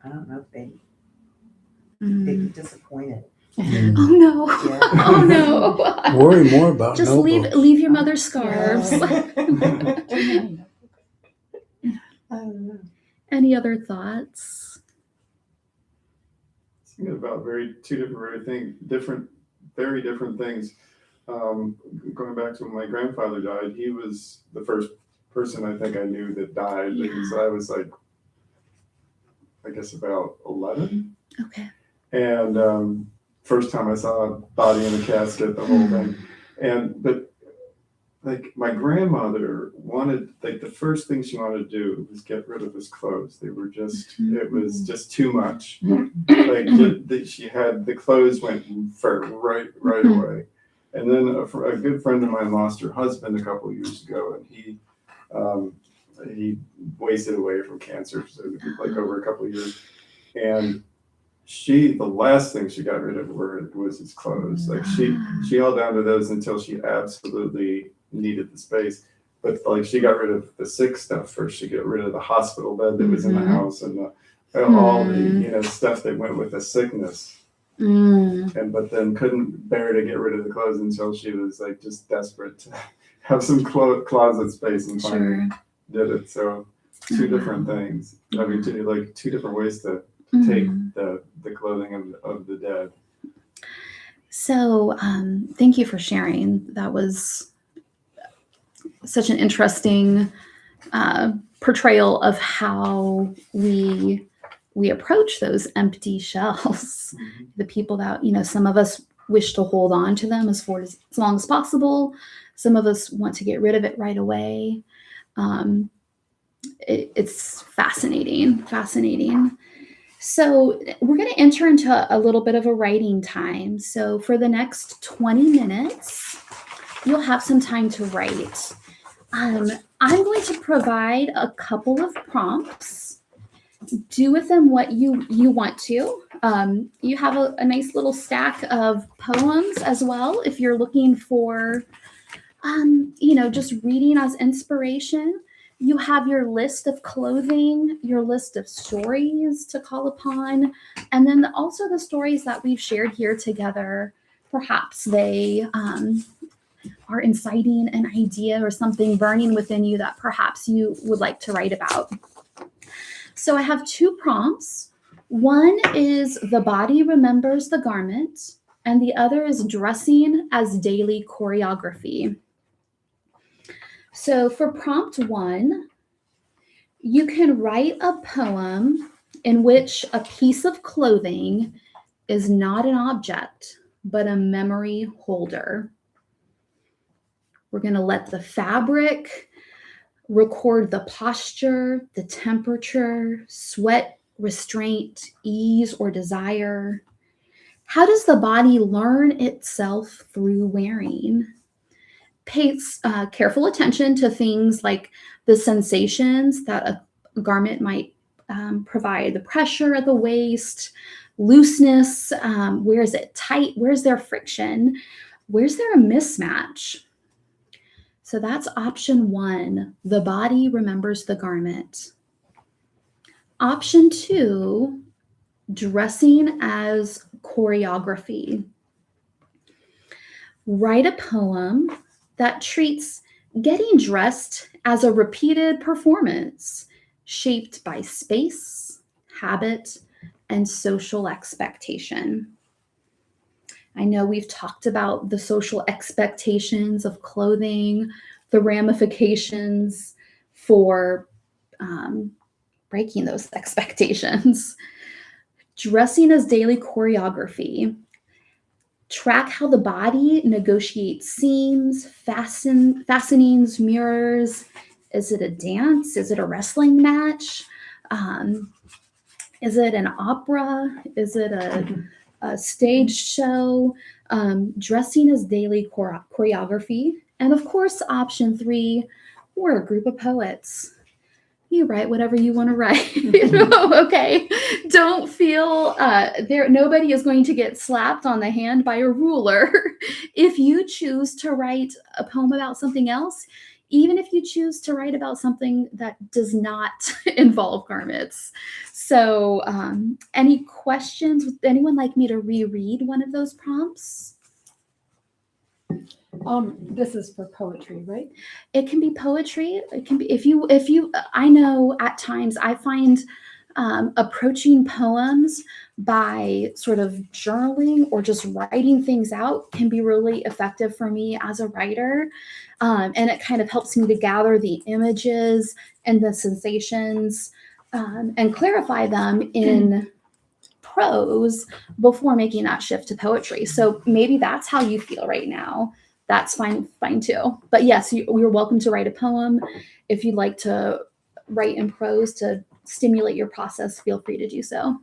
I don't know if they'd be disappointed. Mm. Oh no! Yeah. Oh no! Worry more about Just notebooks. leave your mother's scarves. I don't know. Any other thoughts? Thinking about very different things. Going back to when my grandfather died, he was the first person I think I knew that died. Yeah. Because I was like, I guess about 11. Okay. And first time I saw a body in a casket, the whole thing. But like my grandmother wanted, like the first thing she wanted to do was get rid of his clothes. They were just, it was just too much. Like she had, the clothes went right away. And then a good friend of mine lost her husband a couple of years ago, and he wasted away from cancer, so like over a couple of years. And the last thing she got rid of was his clothes. Like she held on to those until she absolutely needed the space. But like she got rid of the sick stuff first. She got rid of the hospital bed that was in the house and all the stuff that went with the sickness. But then couldn't bear to get rid of the clothes until she was like just desperate to have some closet space and finally did it. So two different things. I mean, two different ways to take the clothing of the dead. So thank you for sharing. That was such an interesting portrayal of how we approach those empty shells. The people that, some of us wish to hold on to them as long as possible. Some of us want to get rid of it right away. It's fascinating. So we're going to enter into a little bit of a writing time. So for the next 20 minutes, you'll have some time to write. I'm going to provide a couple of prompts. Do with them what you want to. You have a nice little stack of poems as well if you're looking for, just reading as inspiration. You have your list of clothing, your list of stories to call upon, and then also the stories that we've shared here together. Perhaps they are inciting an idea or something burning within you that perhaps you would like to write about. So I have two prompts. One is the body remembers the garment, and the other is dressing as daily choreography. So for prompt 1, you can write a poem in which a piece of clothing is not an object, but a memory holder. We're going to let the fabric record the posture, the temperature, sweat, restraint, ease, or desire. How does the body learn itself through wearing? Pay careful attention to things like the sensations that a garment might provide, the pressure at the waist, looseness, where is it tight, where's there friction, where's there a mismatch? So that's option 1, the body remembers the garment. Option 2, dressing as choreography. Write a poem that treats getting dressed as a repeated performance shaped by space, habit, and social expectation. I know we've talked about the social expectations of clothing, the ramifications for breaking those expectations. Dressing as daily choreography. Track how the body negotiates seams, fastenings, mirrors. Is it a dance? Is it a wrestling match? Is it an opera? Is it a stage show? Dressing as daily choreography. And of course, option 3, we're a group of poets. You write whatever you want to write. Okay. Don't feel nobody is going to get slapped on the hand by a ruler. If you choose to write a poem about something else, even if you choose to write about something that does not involve garments. So any questions? Would anyone like me to reread one of those prompts? This is for poetry, right? It can be poetry. It can be if you. I know at times I find approaching poems by sort of journaling or just writing things out can be really effective for me as a writer, and it kind of helps me to gather the images and the sensations and clarify them in prose before making that shift to poetry. So maybe that's how you feel right now. That's fine too. But yes, you're welcome to write a poem. If you'd like to write in prose to stimulate your process, feel free to do so.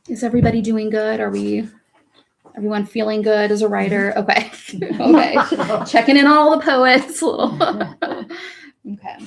Is everybody doing good? Everyone feeling good as a writer? Okay. Okay. Checking in all the poets. Okay.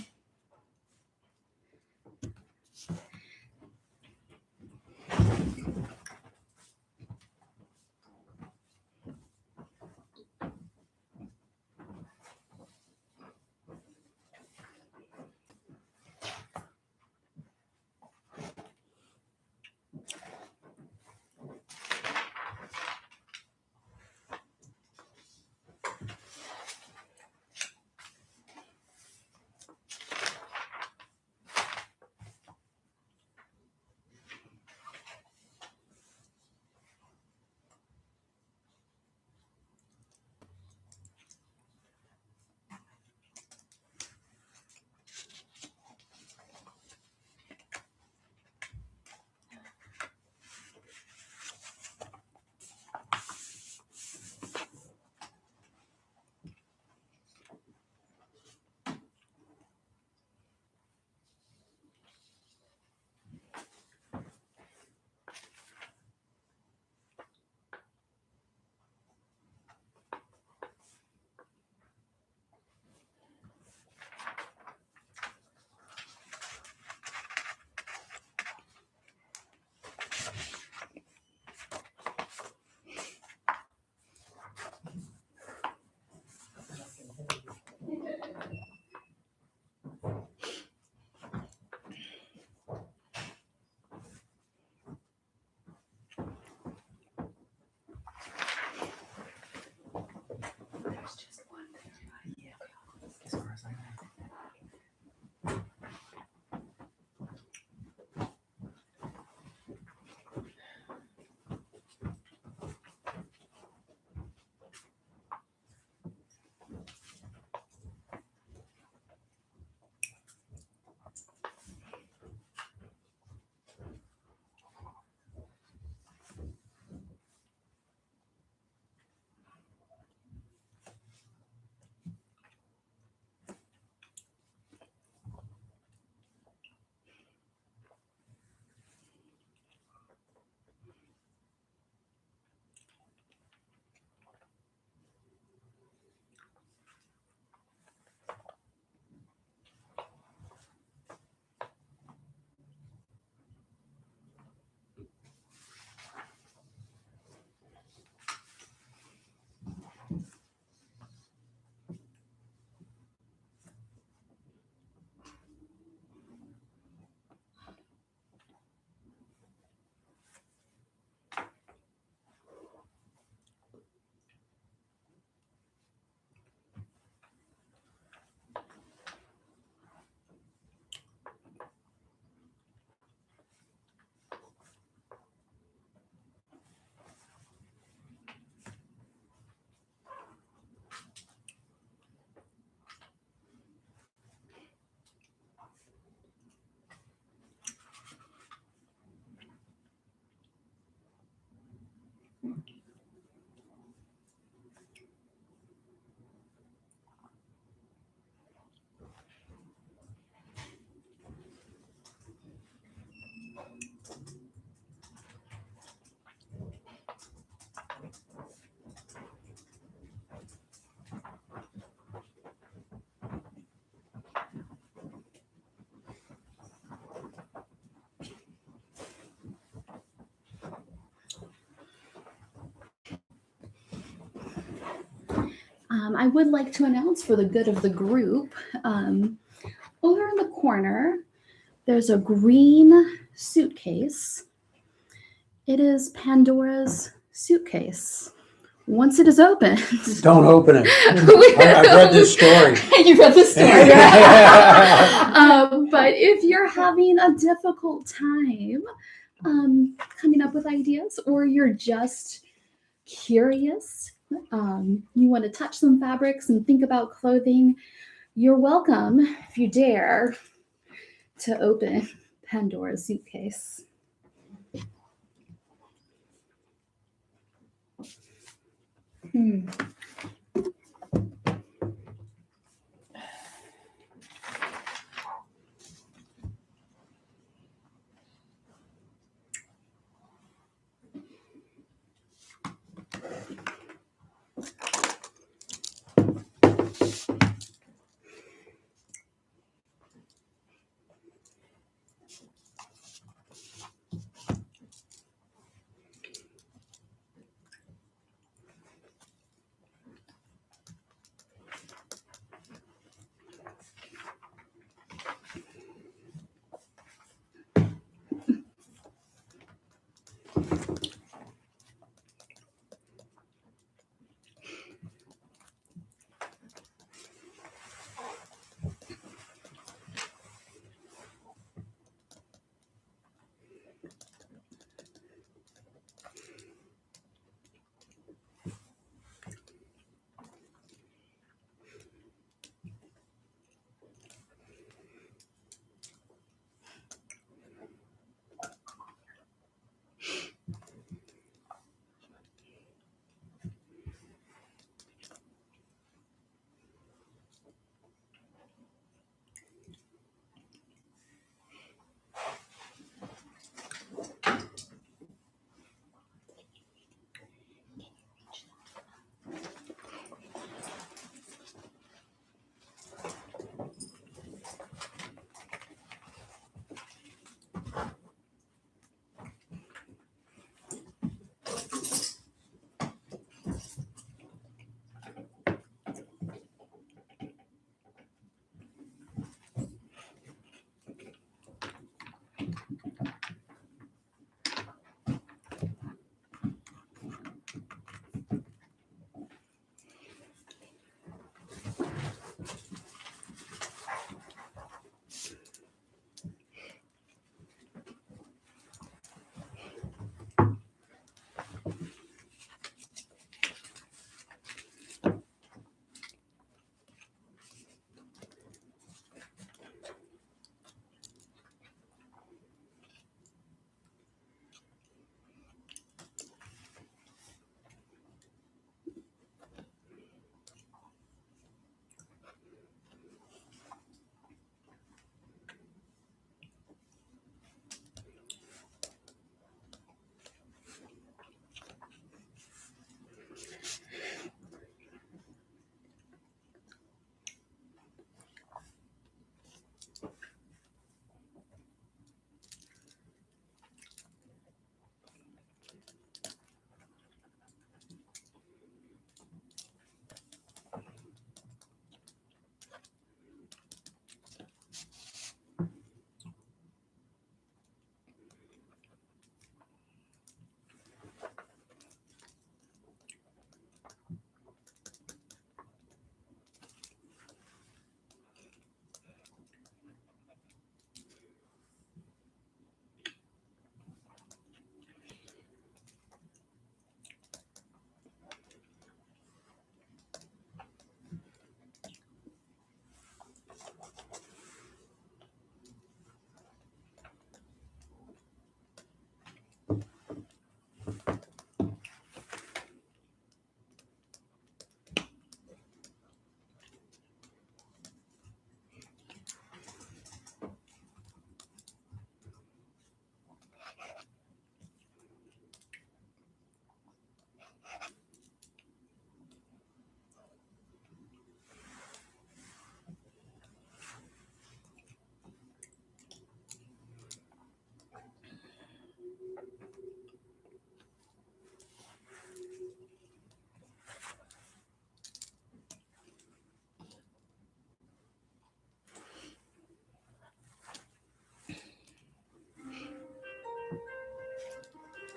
I would like to announce for the good of the group, over in the corner, there's a green suitcase. It is Pandora's suitcase. Once it is opened, Don't open it. I've read this story. you read the story. But if you're having a difficult time coming up with ideas, or you're just curious, you want to touch some fabrics and think about clothing, you're welcome, if you dare, to open Pandora's suitcase.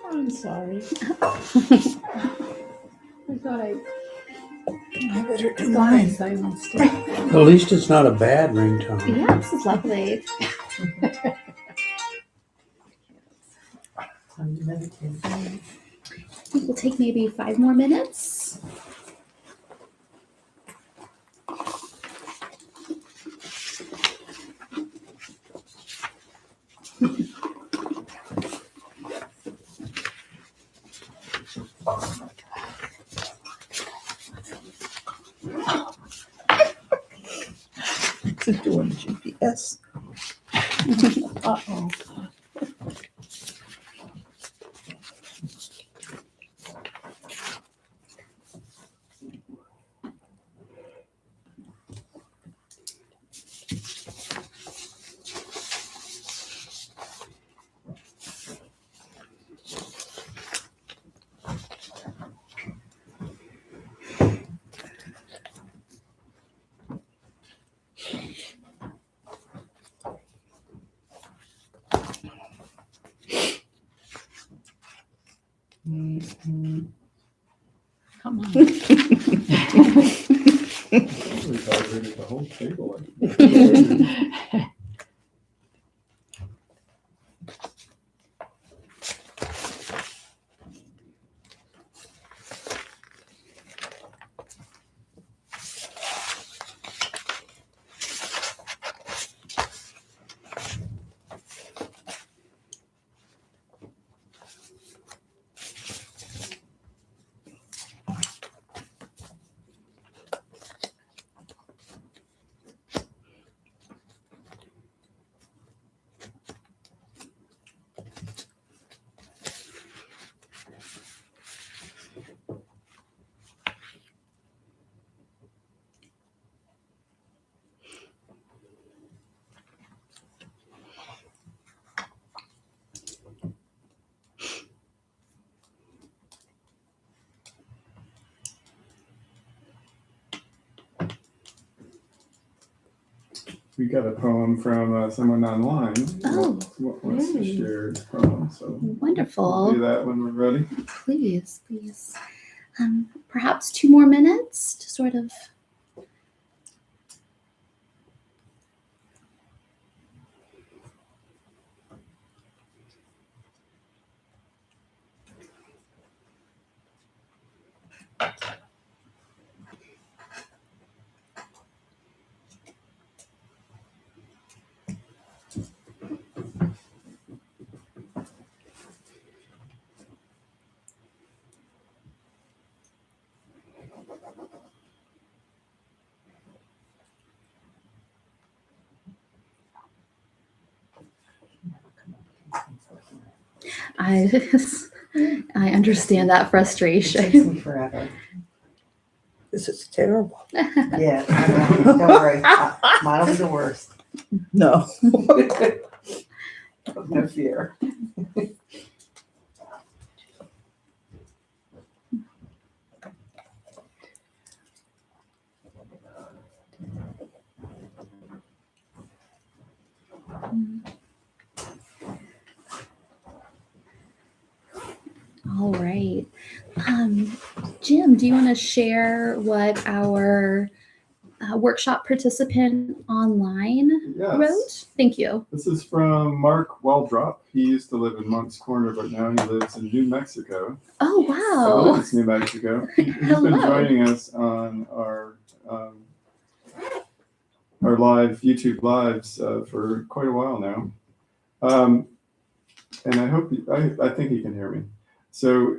I'm sorry. I thought I better do thought I mine. silenced it. At least it's not a bad ringtone. Yeah, this is lovely. Time to meditate. I think we'll take maybe 5 more minutes. It's doing GPS. Uh-oh. Come on. We vibrated the whole table. We got a poem from someone online. Oh, Wants to yay. share his poem. So we'll Wonderful. do that when we're ready. Please, please. Perhaps 2 more minutes to sort of. I understand that It frustration. takes me forever. This is terrible. Yeah, I know. Don't worry. Mine'll be the worst. No. No fear. All right. Jim, do you want to share what our workshop participant online Yes. wrote? Thank you. This is from Mark Waldrop. He used to live in Monk's Corner, but now he lives in New Mexico. Oh, I believe wow. it's New Mexico. He's been Hello. joining us on our live YouTube lives for quite a while now. And I hope I think he can hear me. So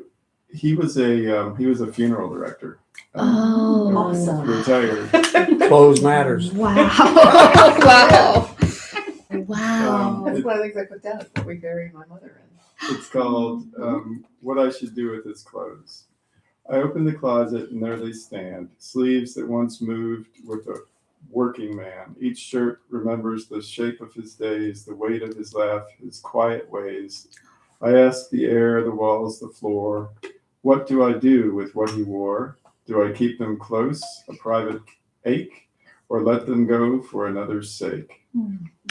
he was a funeral director. Oh, Awesome. Retired. Clothes matters. wow. Wow. Wow. That's one of the things I put down. Is what we buried my mother in. It's called What I Should Do with His Clothes. I open the closet and there they stand, sleeves that once moved with a working man. Each shirt remembers the shape of his days, the weight of his laugh, his quiet ways. I ask the air, the walls, the floor, what do I do with what he wore? Do I keep them close, a private ache, or let them go for another's sake?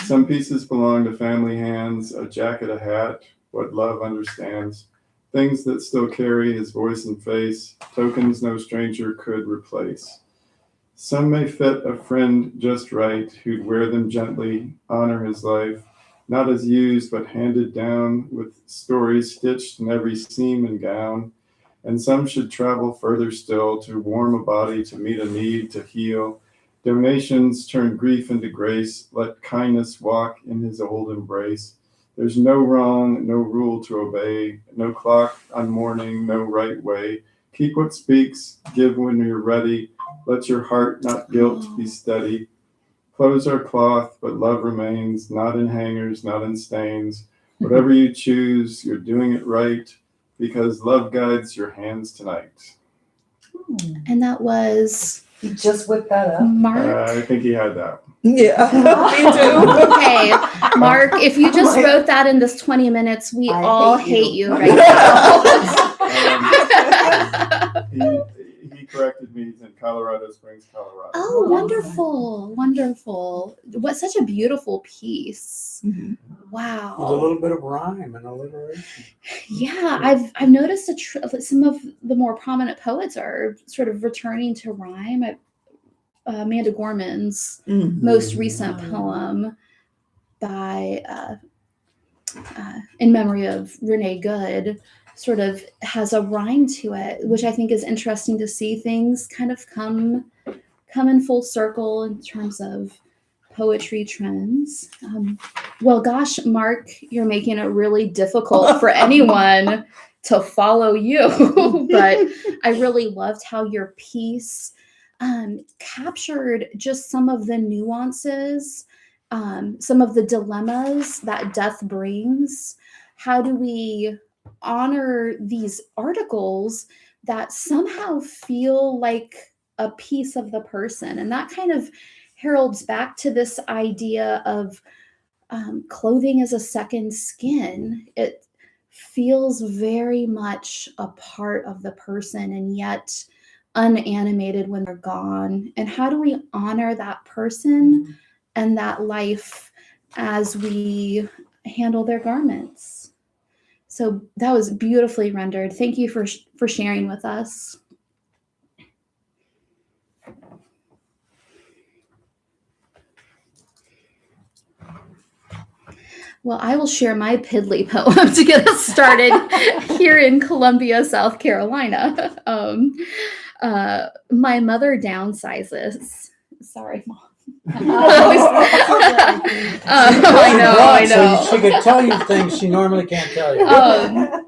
Some pieces belong to family hands, a jacket, a hat, what love understands. things that still carry his voice and face, tokens no stranger could replace. Some may fit a friend just right, who'd wear them gently, honor his life, not as used but handed down, with stories stitched in every seam and gown. And some should travel further still, to warm a body, to meet a need, to heal. Donations turn grief into grace, let kindness walk in his old embrace. There's no wrong, no rule to obey, no clock on mourning, no right way. Keep what speaks, give when you're ready, let your heart, not guilt, be steady. Clothes are cloth, but love remains, not in hangers, not in stains. Whatever you choose, you're doing it right, because love guides your hands tonight. And that was You just whipped that up. Mark. I think he had that. Yeah, me too. Okay, Mark, if you just wrote that in this 20 minutes, we I all hate hate you. you right now. He corrected me. He's in Colorado Springs, Colorado. Oh, wonderful, wonderful. What such a beautiful piece. Mhm. Wow. There's a little bit of rhyme and alliteration. Yeah, I've noticed some of the more prominent poets are sort of returning to rhyme. Amanda Gorman's Mhm. most recent poem by in memory of Renee Good sort of has a rhyme to it, which I think is interesting to see things kind of come in full circle in terms of poetry trends. Well, gosh, Mark, you're making it really difficult for anyone to follow you, but I really loved how your piece captured just some of the nuances, some of the dilemmas that death brings. How do we honor these articles that somehow feel like a piece of the person? And that kind of heralds back to this idea of clothing as a second skin. It feels very much a part of the person and yet unanimated when they're gone. And how do we honor that person and that life as we handle their garments? So that was beautifully rendered. Thank you for sharing with us. Well, I will share my piddly poem to get us started here in Columbia, South Carolina. My mother downsizes. Sorry, Mom. I know. So she could tell you things she normally can't tell you.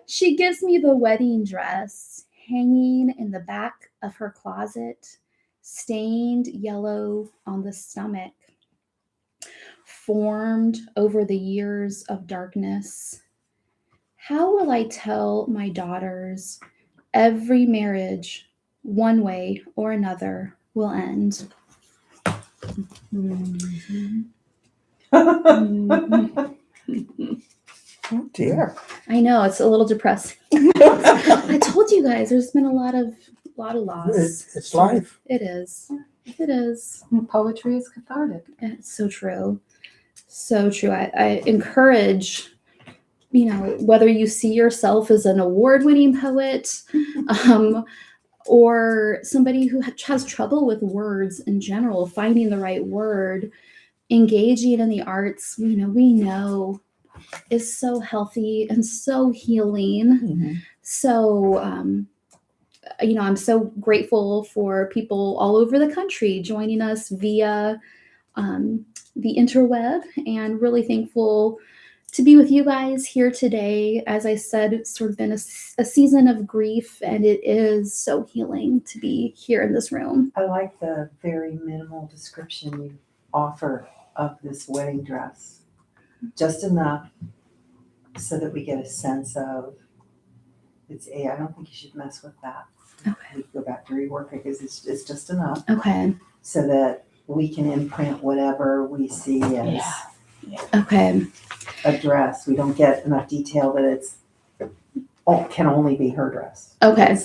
She gives me the wedding dress hanging in the back of her closet, stained yellow on the stomach, formed over the years of darkness. How will I tell my daughters every marriage, one way or another, will end? Oh dear. I know, it's a little depressing. I told you guys there's been a lot of loss. It's life. It is. It is. Poetry is cathartic. It's so true. So true. I encourage, whether you see yourself as an award-winning poet or somebody who has trouble with words in general, finding the right word, engaging in the arts, we know is so healthy and so healing. Mhm. So, I'm so grateful for people all over the country joining us via the interweb, and really thankful to be with you guys here today. As I said, it's sort of been a season of grief, and it is so healing to be here in this room. I like the very minimal description you offer of this wedding dress. Just enough so that we get a sense of I don't think you should mess with that. Okay. We go back to rework it because it's just enough Okay. so that we can imprint whatever we see as Okay. a dress. We don't get enough detail that can only be her dress. Okay.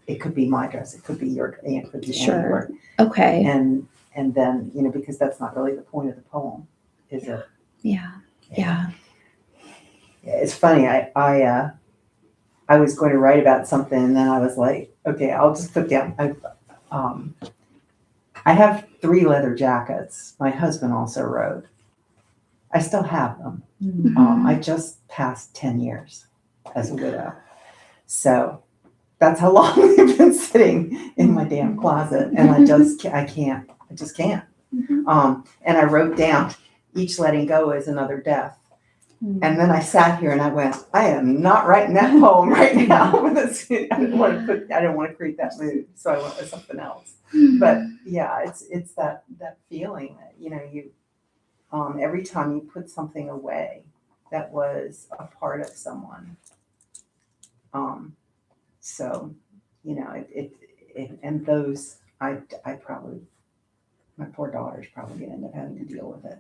It could be my dress. It could be your. It could be Sure. anywhere. Okay. And then because that's not really the point of the poem, is it? Yeah. It's funny. I I was going to write about something, and then I was like, okay, I'll just put down. I have 3 leather jackets. My husband also rode. I still have them. I just passed 10 years as a widow. So that's how long they've been sitting in my damn closet. And I just can't. And I wrote down, each letting go is another death. And then I sat here and I went, I am not writing that poem right now. I didn't want to create that mood. So I went with something else. But yeah, it's that feeling that, you every time you put something away that was a part of someone. So, and those, I probably, my poor daughter's probably going to end up having to deal with it.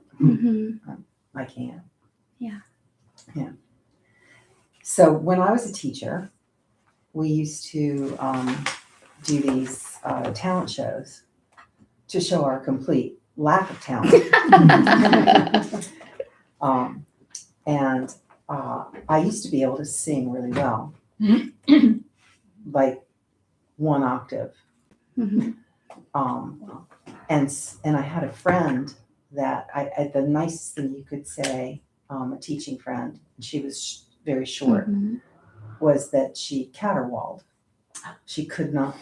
I can't. Yeah. Yeah. So when I was a teacher, we used to do these talent shows to show our complete lack of talent. And I used to be able to sing really well, like 1 octave. And I had a friend that the nicest thing you could say, a teaching friend, and she was very short, was that she caterwauled. She could not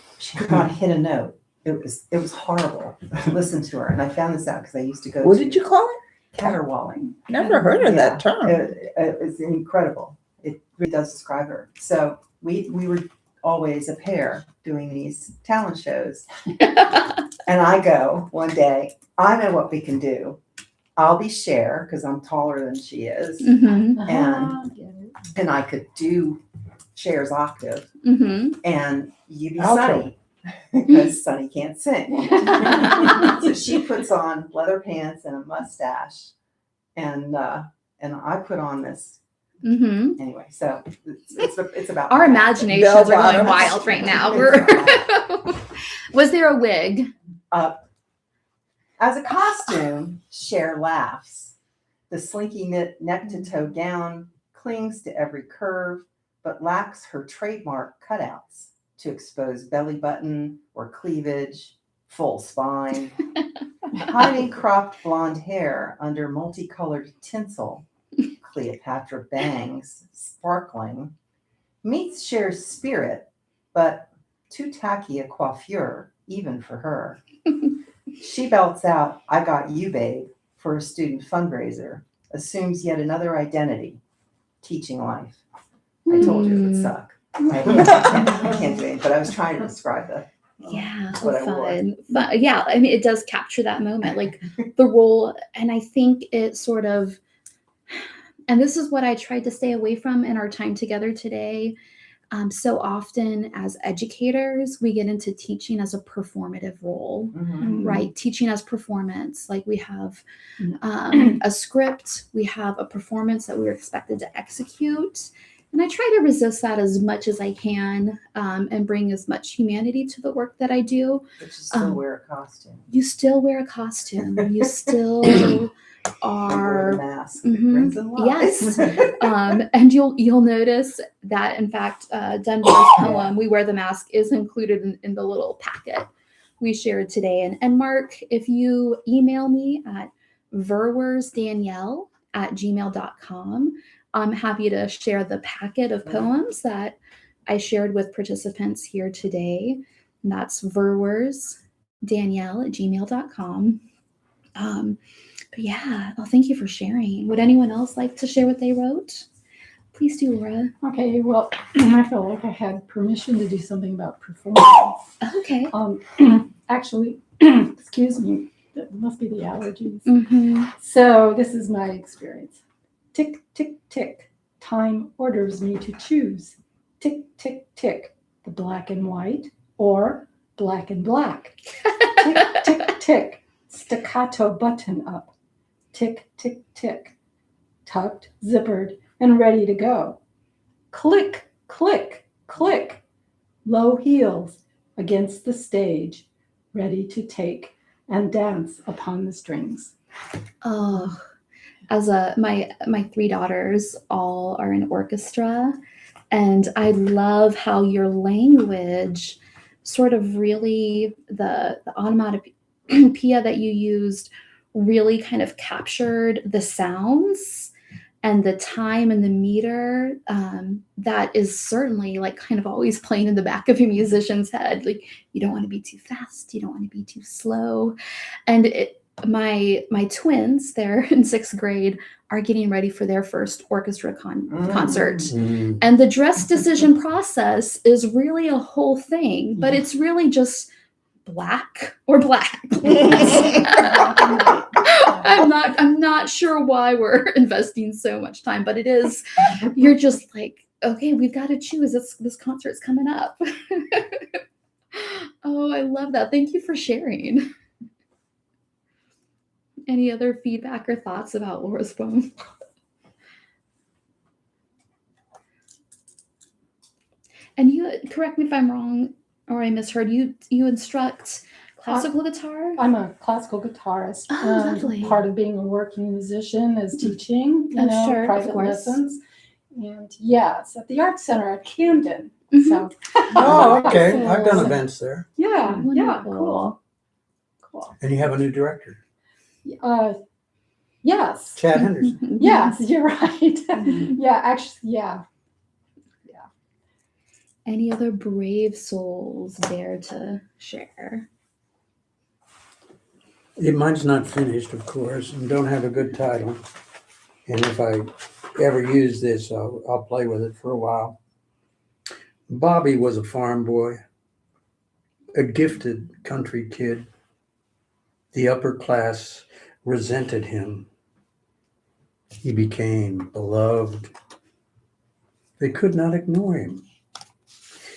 hit a note. It was horrible to listen to her. And I found this out because I used to go What to did you call it? caterwauling. Never heard of that term. It's incredible. It really does describe her. So we were always a pair doing these talent shows. And I go one day, I know what we can do. I'll be Cher because I'm taller than she is. And I could do Cher's octave. And you be Sunny because Sunny can't sing. So she puts on leather pants and a mustache. And I put on this. Anyway, so it's about our imaginations are going wild right now. Was there a wig? As a costume, Cher laughs. The slinky knit neck to toe gown clings to every curve, but lacks her trademark cutouts to expose belly button or cleavage, full spine, hiding cropped blonde hair under multicolored tinsel. Cleopatra bangs, sparkling, meets Cher's spirit, but too tacky a coiffure, even for her. She belts out, I got you, babe, for a student fundraiser, assumes yet another identity, teaching life. I told you it would suck. I can't do it, but I was trying to describe that. Fun. Yeah, I mean, it does capture that moment, like the role, and I think it sort of, and this is what I tried to stay away from in our time together today. So often as educators, we get into teaching as a performative role, right? Teaching as performance, like we have a script, we have a performance that we're expected to execute. And I try to resist that as much as I can and bring as much humanity to the work that I do. But you still wear a costume. You still wear a costume. You still are wear a mask. Brings in love. Yes. And you'll notice that in fact Denver's poem, We Wear the Mask, is included in the little packet we shared today. And Mark, if you email me at verwersdanielle@gmail.com, I'm happy to share the packet of poems that I shared with participants here today. And that's verwersdanielle@gmail.com. But yeah, thank you for sharing. Would anyone else like to share what they wrote? Please do, Laura. Okay, well, I felt like I had permission to do something about performance. Okay. Actually, excuse me, that must be the allergies. So this is my experience. Tick, tick, tick. Time orders me to choose. Tick, tick, tick. The black and white or black and black. Tick, tick, tick. Staccato button up. Tick, tick, tick. Tucked, zippered, and ready to go. Click, click, click. Low heels against the stage, ready to take and dance upon the strings. Oh, as my three daughters all are in orchestra, and I love how your language sort of really the onomatopoeia that you used really kind of captured the sounds and the time and the meter. That is certainly like kind of always playing in the back of a musician's head. Like, you don't want to be too fast, you don't want to be too slow. And my twins, they're in 6th grade, are getting ready for their first orchestra concert. Mm. And the dress decision process is really a whole thing, but it's really just black or black. I'm not sure why we're investing so much time, but it is. You're just like, okay, we've got to choose. This concert's coming up. Oh, I love that. Thank you for sharing. Any other feedback or thoughts about Laura's poem? And you, correct me if I'm wrong or I misheard, you instruct classical guitar? I'm a classical guitarist. Oh, lovely. Part of being a working musician is teaching, Sure, of private course. lessons. And yes, at the Art Center at Camden. Mhm. So Oh, okay. I've done events there. yeah, Wonderful. cool. And you have a new director, Yes. Chad Henderson. Yes, you're right. Yeah, actually, yeah. Any other brave souls dare to share? Mine's not finished, of course, and don't have a good title. And if I ever use this, I'll play with it for a while. Bobby was a farm boy, a gifted country kid. The upper class resented him. He became beloved. They could not ignore him.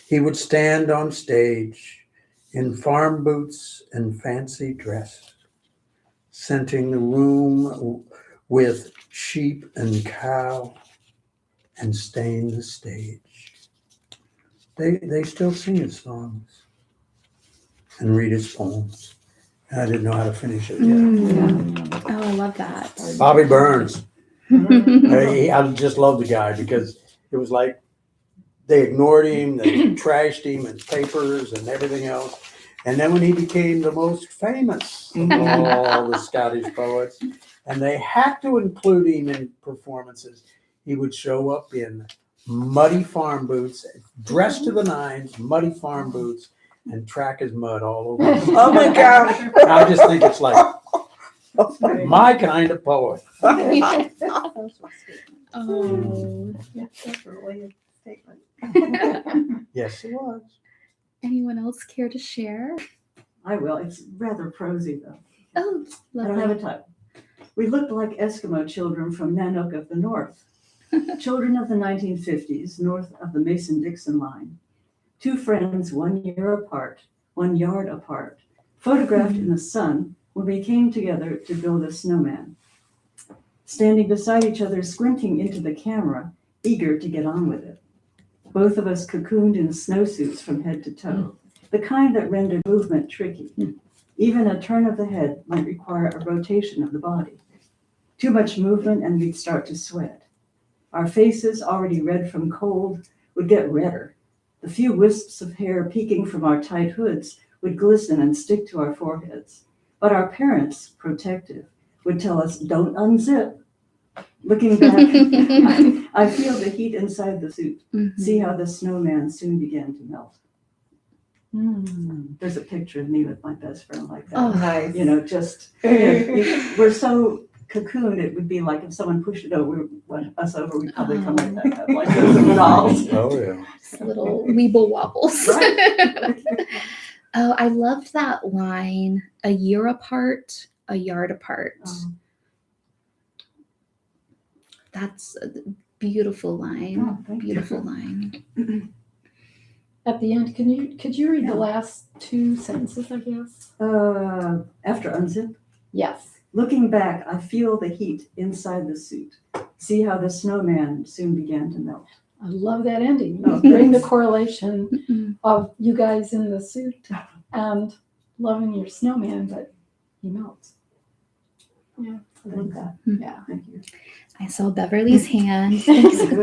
He would stand on stage in farm boots and fancy dress, scenting the room with sheep and cow, and stain the stage. They still sing his songs and read his poems. And I didn't know how to finish it yet. Oh, I love that. Bobby Burns. I just love the guy because it was like they ignored him, they trashed him in papers and everything else. And then when he became the most famous of all the Scottish poets, and they had to include him in performances, he would show up in muddy farm boots, dressed to the nines, muddy farm boots, and track his mud all over. Oh my God. I just think it's like my kind of poet. Oh. That's definitely a statement. Yes, it was. Anyone else care to share? I will. It's rather prosy though. Oh, I don't have a lovely. title. We looked like Eskimo children from Nanook of the North. Children of the 1950s, north of the Mason-Dixon line. Two friends 1 year apart, 1 yard apart, photographed in the sun when we came together to build a snowman. Standing beside each other, squinting into the camera, eager to get on with it. Both of us cocooned in snowsuits from head to toe, the kind that rendered movement tricky. Even a turn of the head might require a rotation of the body. Too much movement and we'd start to sweat. Our faces, already red from cold, would get redder. The few wisps of hair peeking from our tight hoods would glisten and stick to our foreheads. But our parents, protective, would tell us, don't unzip. Looking back, I feel the heat inside the suit. See how the snowman soon began to melt. There's a picture of me with my best friend like that. Oh, Nice. We're so cocooned, it would be like if someone pushed it over us over, we'd probably come like that, like those dolls. Oh, yeah. Little weeble wobbles. Right. Oh, I loved that line, a year apart, a yard apart. That's a beautiful line. Oh, thank you. Beautiful line. At the end, could you read the last two sentences, I guess? After unzip, Yes. looking back, I feel the heat inside the suit. See how the snowman soon began to melt. I love that ending. Oh, Bring the thanks. correlation of you guys in the suit and loving your snowman, but he melts. Yeah, like that. Mhm. Yeah, thank you. I saw Beverly's hand.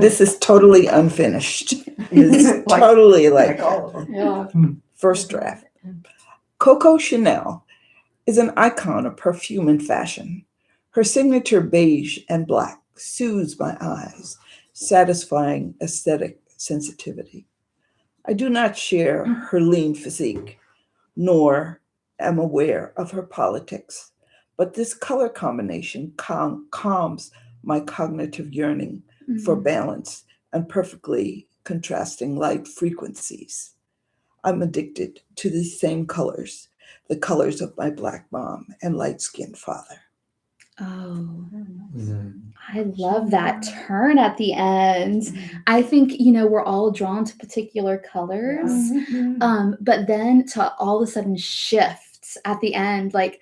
This is totally unfinished. It's Like- totally like Like all of them. Yeah. first draft. Coco Chanel is an icon of perfume and fashion. Her signature beige and black soothes my eyes, satisfying aesthetic sensitivity. I do not share her lean physique, nor am aware of her politics, but this color combination calms my cognitive yearning for balance and perfectly contrasting light frequencies. I'm addicted to these same colors, the colors of my black mom and light-skinned father. Oh, Mm. I love that turn at the end. I think, you know, we're all drawn to particular colors, but then to all of a sudden shift at the end, like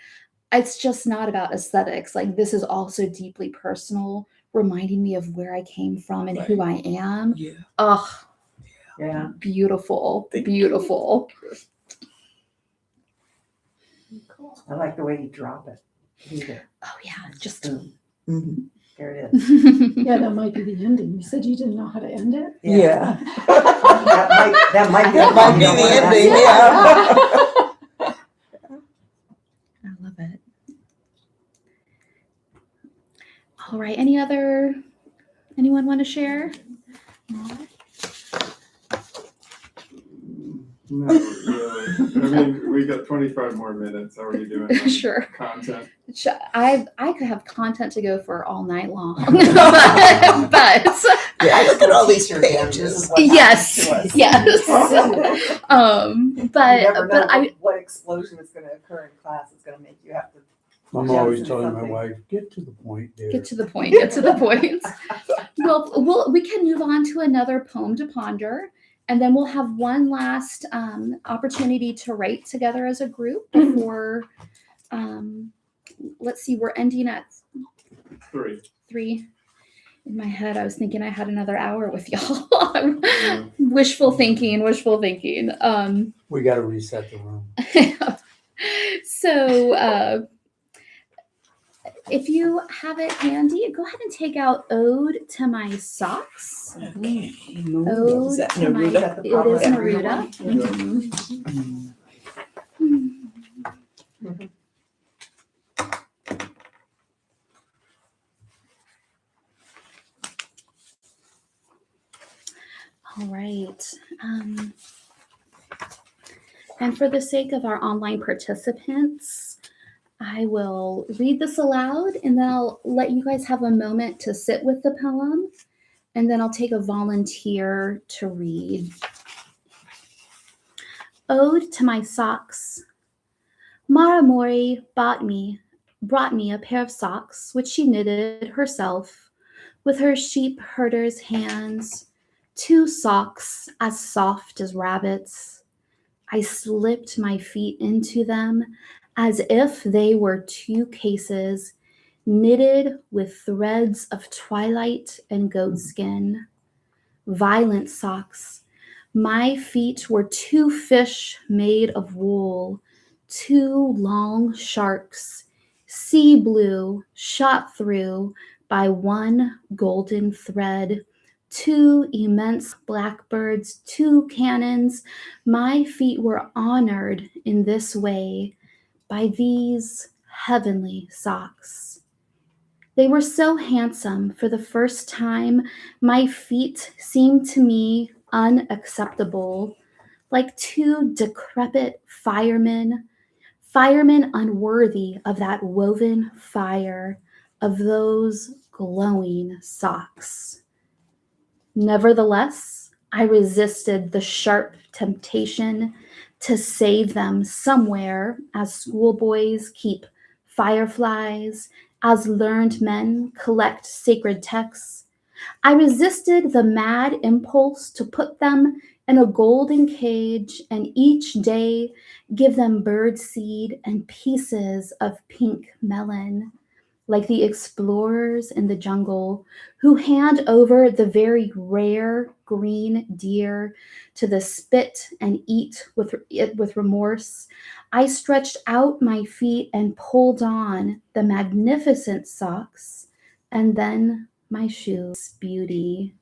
it's just not about aesthetics. Like this is also deeply personal, reminding me of where I came from and who I am. Yeah. Oh, Yeah. beautiful, Thank you. beautiful. I like the way you drop it. Leave it. Oh yeah, just. Boom. Mhm. There it is. Yeah, that might be the ending. You said you didn't know how to end it? Yeah. That might be, That might be the ending, yeah. I love it. All right. Anyone want to share? No, really. I mean, we got 25 more minutes. How are you doing on Sure. content? I could have content to go for all night long. but Yeah, look at all these Teacher again, this pages. is what yes, happens to us. yes. You never know but what explosion is going to occur in class. It's going to make you have to. I'm Yeah, always this is telling my something. wife, get to the point, dear. get to the point. Get to the point. Well, we can move on to another poem to ponder, and then we'll have one last opportunity to write together as a group before. Let's see, we're ending at 3. In my head, I was thinking I had another hour with y'all. Yeah. Wishful thinking. We got to reset the room. So, if you have it handy, go ahead and take out "Ode to My Socks." Okay. Ode Is that to my. Neruda? It is Neruda Neruda. one? Mhm. All right. And for the sake of our online participants, I will read this aloud and then I'll let you guys have a moment to sit with the poem and then I'll take a volunteer to read. Ode to My Socks. Mara Mori brought me a pair of socks which she knitted herself with her sheep herder's hands. 2 socks as soft as rabbits. I slipped my feet into them as if they were 2 cases knitted with threads of twilight and goatskin. Violent socks. My feet were 2 fish made of wool, 2 long sharks, sea blue shot through by 1 golden thread. 2 immense blackbirds, 2 cannons. My feet were honored in this way by these heavenly socks. They were so handsome. For the first time, my feet seemed to me unacceptable, like 2 decrepit firemen unworthy of that woven fire of those glowing socks. Nevertheless, I resisted the sharp temptation to save them somewhere, as schoolboys keep fireflies, as learned men collect sacred texts. I resisted the mad impulse to put them in a golden cage and each day give them bird seed and pieces of pink melon. like the explorers in the jungle who hand over the very rare green deer to the spit and eat it with remorse, I stretched out my feet and pulled on the magnificent socks and then my shoes. Beauty.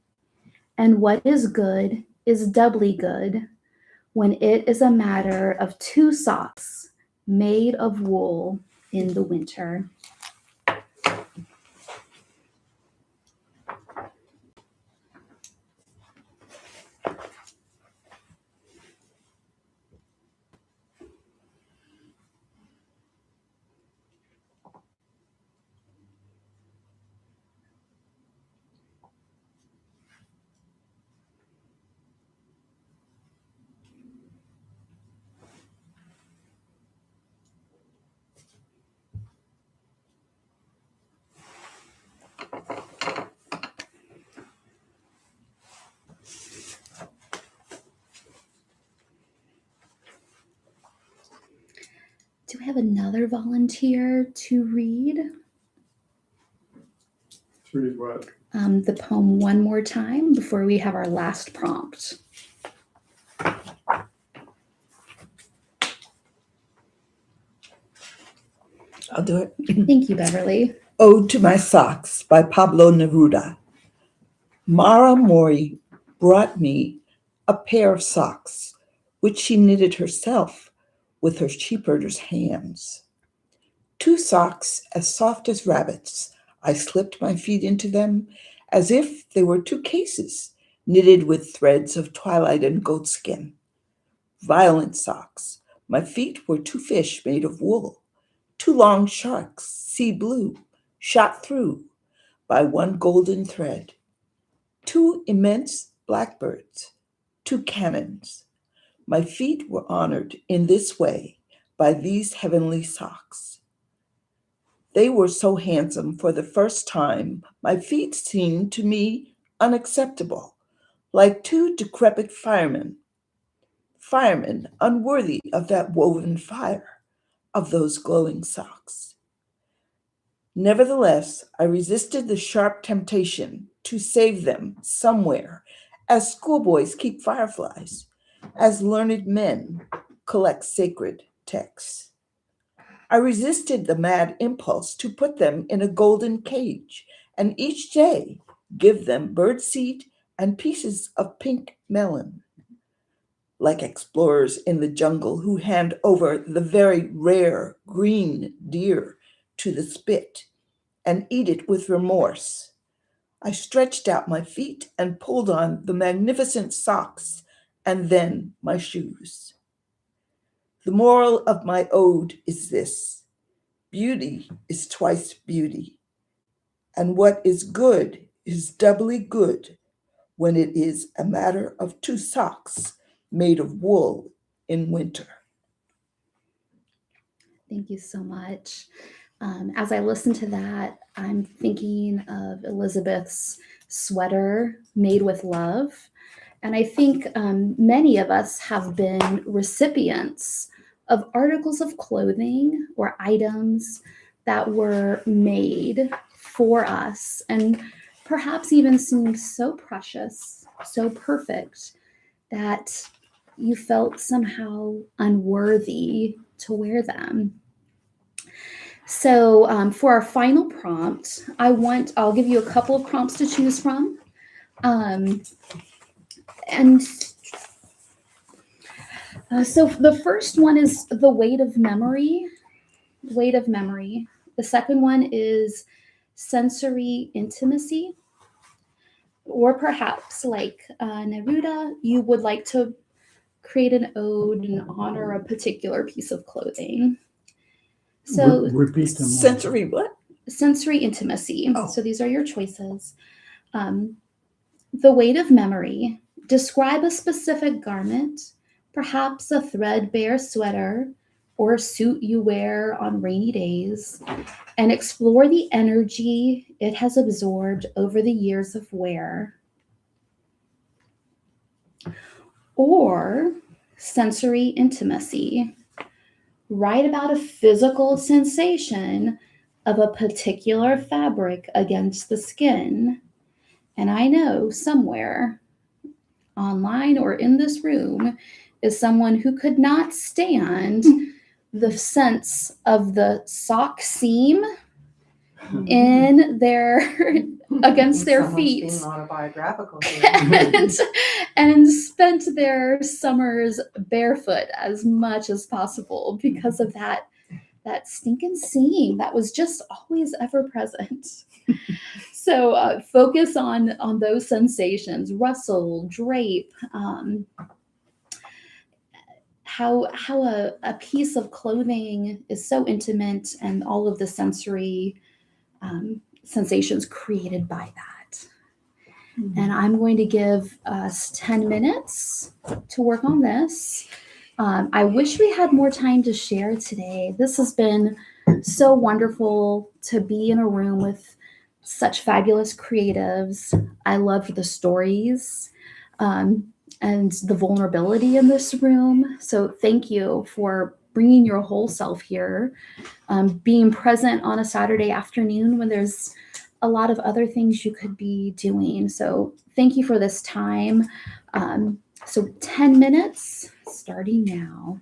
And what is good is doubly good when it is a matter of two socks made of wool in the winter. Do we have another volunteer to read To read what? the poem one more time before we have our last prompt? I'll do it. Thank you, Beverly. Ode to My Socks by Pablo Neruda. Mara Mori brought me a pair of socks, which she knitted herself with her sheepherder's hands. 2 socks as soft as rabbits. I slipped my feet into them as if they were 2 cases knitted with threads of twilight and goatskin. Violent socks. My feet were 2 fish made of wool, 2 long sharks, sea blue, shot through by 1 golden thread. 2 immense blackbirds, 2 cannons. My feet were honored in this way by these heavenly socks. They were so handsome for the first time, my feet seemed to me unacceptable, like 2 decrepit firemen unworthy of that woven fire, of those glowing socks. Nevertheless, I resisted the sharp temptation to save them somewhere, as schoolboys keep fireflies, as learned men collect sacred texts. I resisted the mad impulse to put them in a golden cage and each day give them birdseed and pieces of pink melon, like explorers in the jungle who hand over the very rare green deer to the spit and eat it with remorse. I stretched out my feet and pulled on the magnificent socks and then my shoes. The moral of my ode is this: beauty is twice beauty, and what is good is doubly good when it is a matter of 2 socks made of wool in winter. Thank you so much. As I listen to that, I'm thinking of Elizabeth's sweater made with love. And I think many of us have been recipients of articles of clothing or items that were made for us and perhaps even seemed so precious, so perfect, that you felt somehow unworthy to wear them. So for our final prompt, I'll give you a couple of prompts to choose from. So the first one is the weight of memory. Weight of memory. The second one is sensory intimacy. Or perhaps, like Neruda, you would like to create an ode and honor a particular piece of clothing. So Repeat them. Sensory what? sensory intimacy. Oh. So these are your choices. The weight of memory. Describe a specific garment, perhaps a threadbare sweater or a suit you wear on rainy days, and explore the energy it has absorbed over the years of wear. Or sensory intimacy. Write about a physical sensation of a particular fabric against the skin. And I know somewhere online or in this room is someone who could not stand the sense of the sock seam in their against their Someone's feet being autobiographical here. and spent their summers barefoot as much as possible because of that stinking seam that was just always ever present. So focus on those sensations: rustle, drape, how a piece of clothing is so intimate, and all of the sensory sensations created by that. And I'm going to give us 10 minutes to work on this. I wish we had more time to share today. This has been so wonderful to be in a room with such fabulous creatives. I loved the stories and the vulnerability in this room. So thank you for bringing your whole self here, being present on a Saturday afternoon when there's a lot of other things you could be doing. So thank you for this time. So 10 minutes starting now.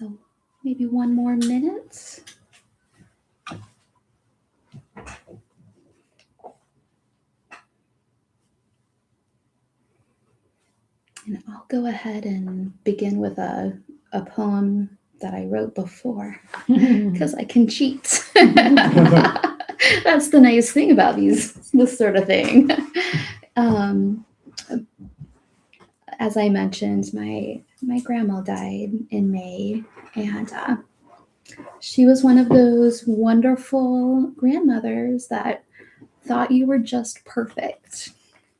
So maybe one more minute. And I'll go ahead and begin with a poem that I wrote before because I can cheat. That's the nice thing about this sort of thing. As I mentioned, my grandma died in May, and she was one of those wonderful grandmothers that thought you were just perfect.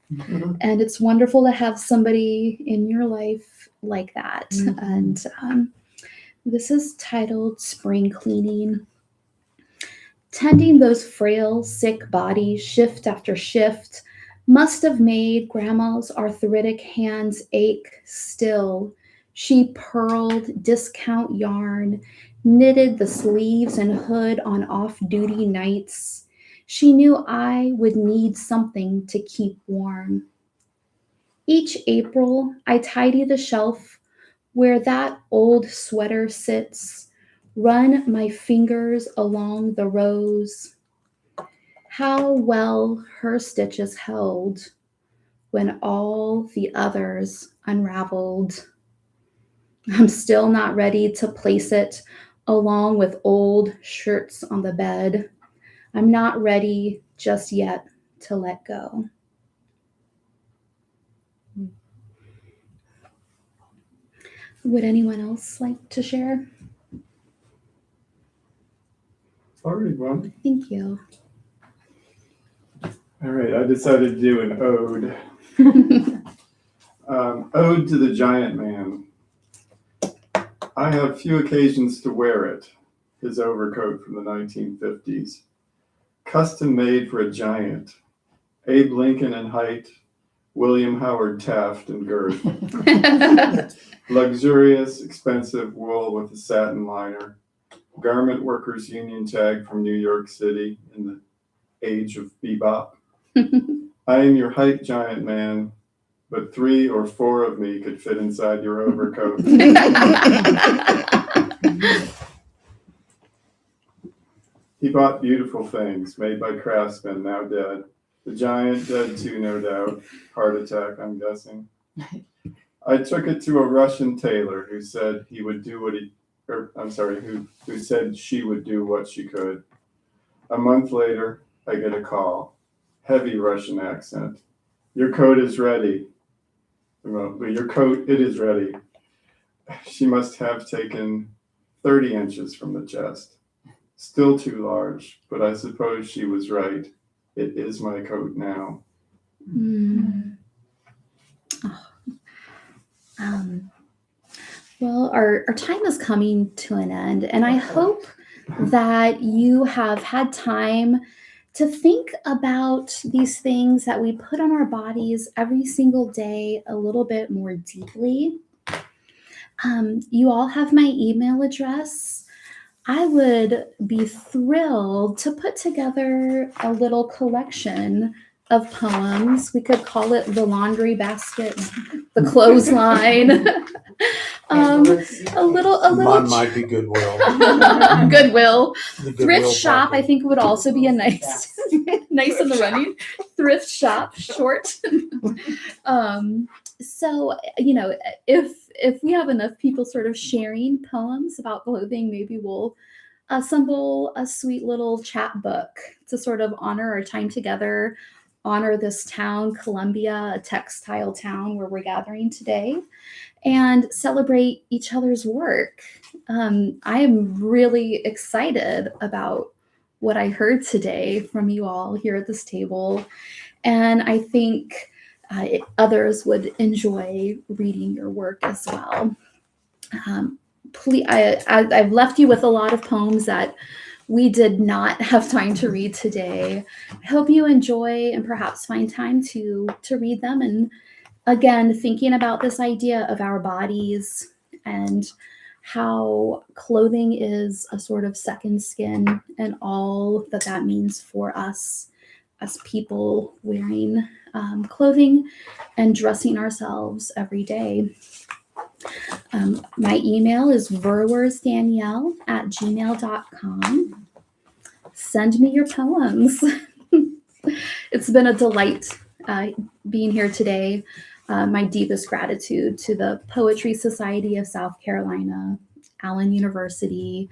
And it's wonderful to have somebody in your life like that. And this is titled Spring Cleaning. Tending those frail, sick bodies shift after shift must have made Grandma's arthritic hands ache still. She purled discount yarn, knitted the sleeves and hood on off-duty nights. She knew I would need something to keep warm. Each April, I tidy the shelf where that old sweater sits, run my fingers along the rows. How well her stitches held when all the others unraveled. I'm still not ready to place it along with old shirts on the bed. I'm not ready just yet to let go. Would anyone else like to share? I'll read one. Thank you. All right, I decided to do an ode. Ode to the Giant Man. I have few occasions to wear it, his overcoat from the 1950s. Custom made for a giant. Abe Lincoln in height, William Howard Taft in girth. Luxurious, expensive wool with a satin liner. Garment Workers Union tag from New York City in the age of bebop. I am your height, giant man, but 3 or 4 of me could fit inside your overcoat. He bought beautiful things made by craftsmen now dead. The giant dead too, no doubt. Heart attack, I'm guessing. I took it to a Russian tailor who said he would do what he, or I'm sorry, who said she would do what she could. A month later, I get a call. Heavy Russian accent. Your coat is ready. Well, your coat, it is ready. She must have taken 30 inches from the chest. Still too large, but I suppose she was right. It is my coat now. Well, our time is coming to an end, and I hope that you have had time to think about these things that we put on our bodies every single day a little bit more deeply. You all have my email address. I would be thrilled to put together a little collection of poems. We could call it the laundry basket, the clothesline. A little Mine might be Goodwill. Goodwill. The Thrift Goodwill shop, I package. think would also be a nice nice in the running. Thrift shop, short. So, you know, if we have enough people sort of sharing poems about clothing, maybe we'll assemble a sweet little chapbook to sort of honor our time together, honor this town, Columbia, a textile town where we're gathering today, and celebrate each other's work. I am really excited about what I heard today from you all here at this table, and I think others would enjoy reading your work as well. Please, I've left you with a lot of poems that we did not have time to read today. I hope you enjoy and perhaps find time to read them. And again, thinking about this idea of our bodies and how clothing is a sort of second skin and all that that means for us as people wearing clothing and dressing ourselves every day. My email is verwersdanielle@gmail.com. Send me your poems. It's been a delight being here today. My deepest gratitude to the Poetry Society of South Carolina, Allen University,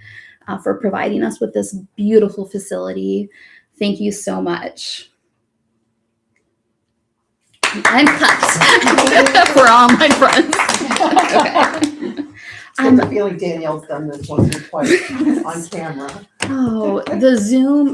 for providing us with this beautiful facility. Thank you so much. I'm cut for all my friends. Okay. I have a feeling Danielle's done this once or twice on camera. Oh, the Zoom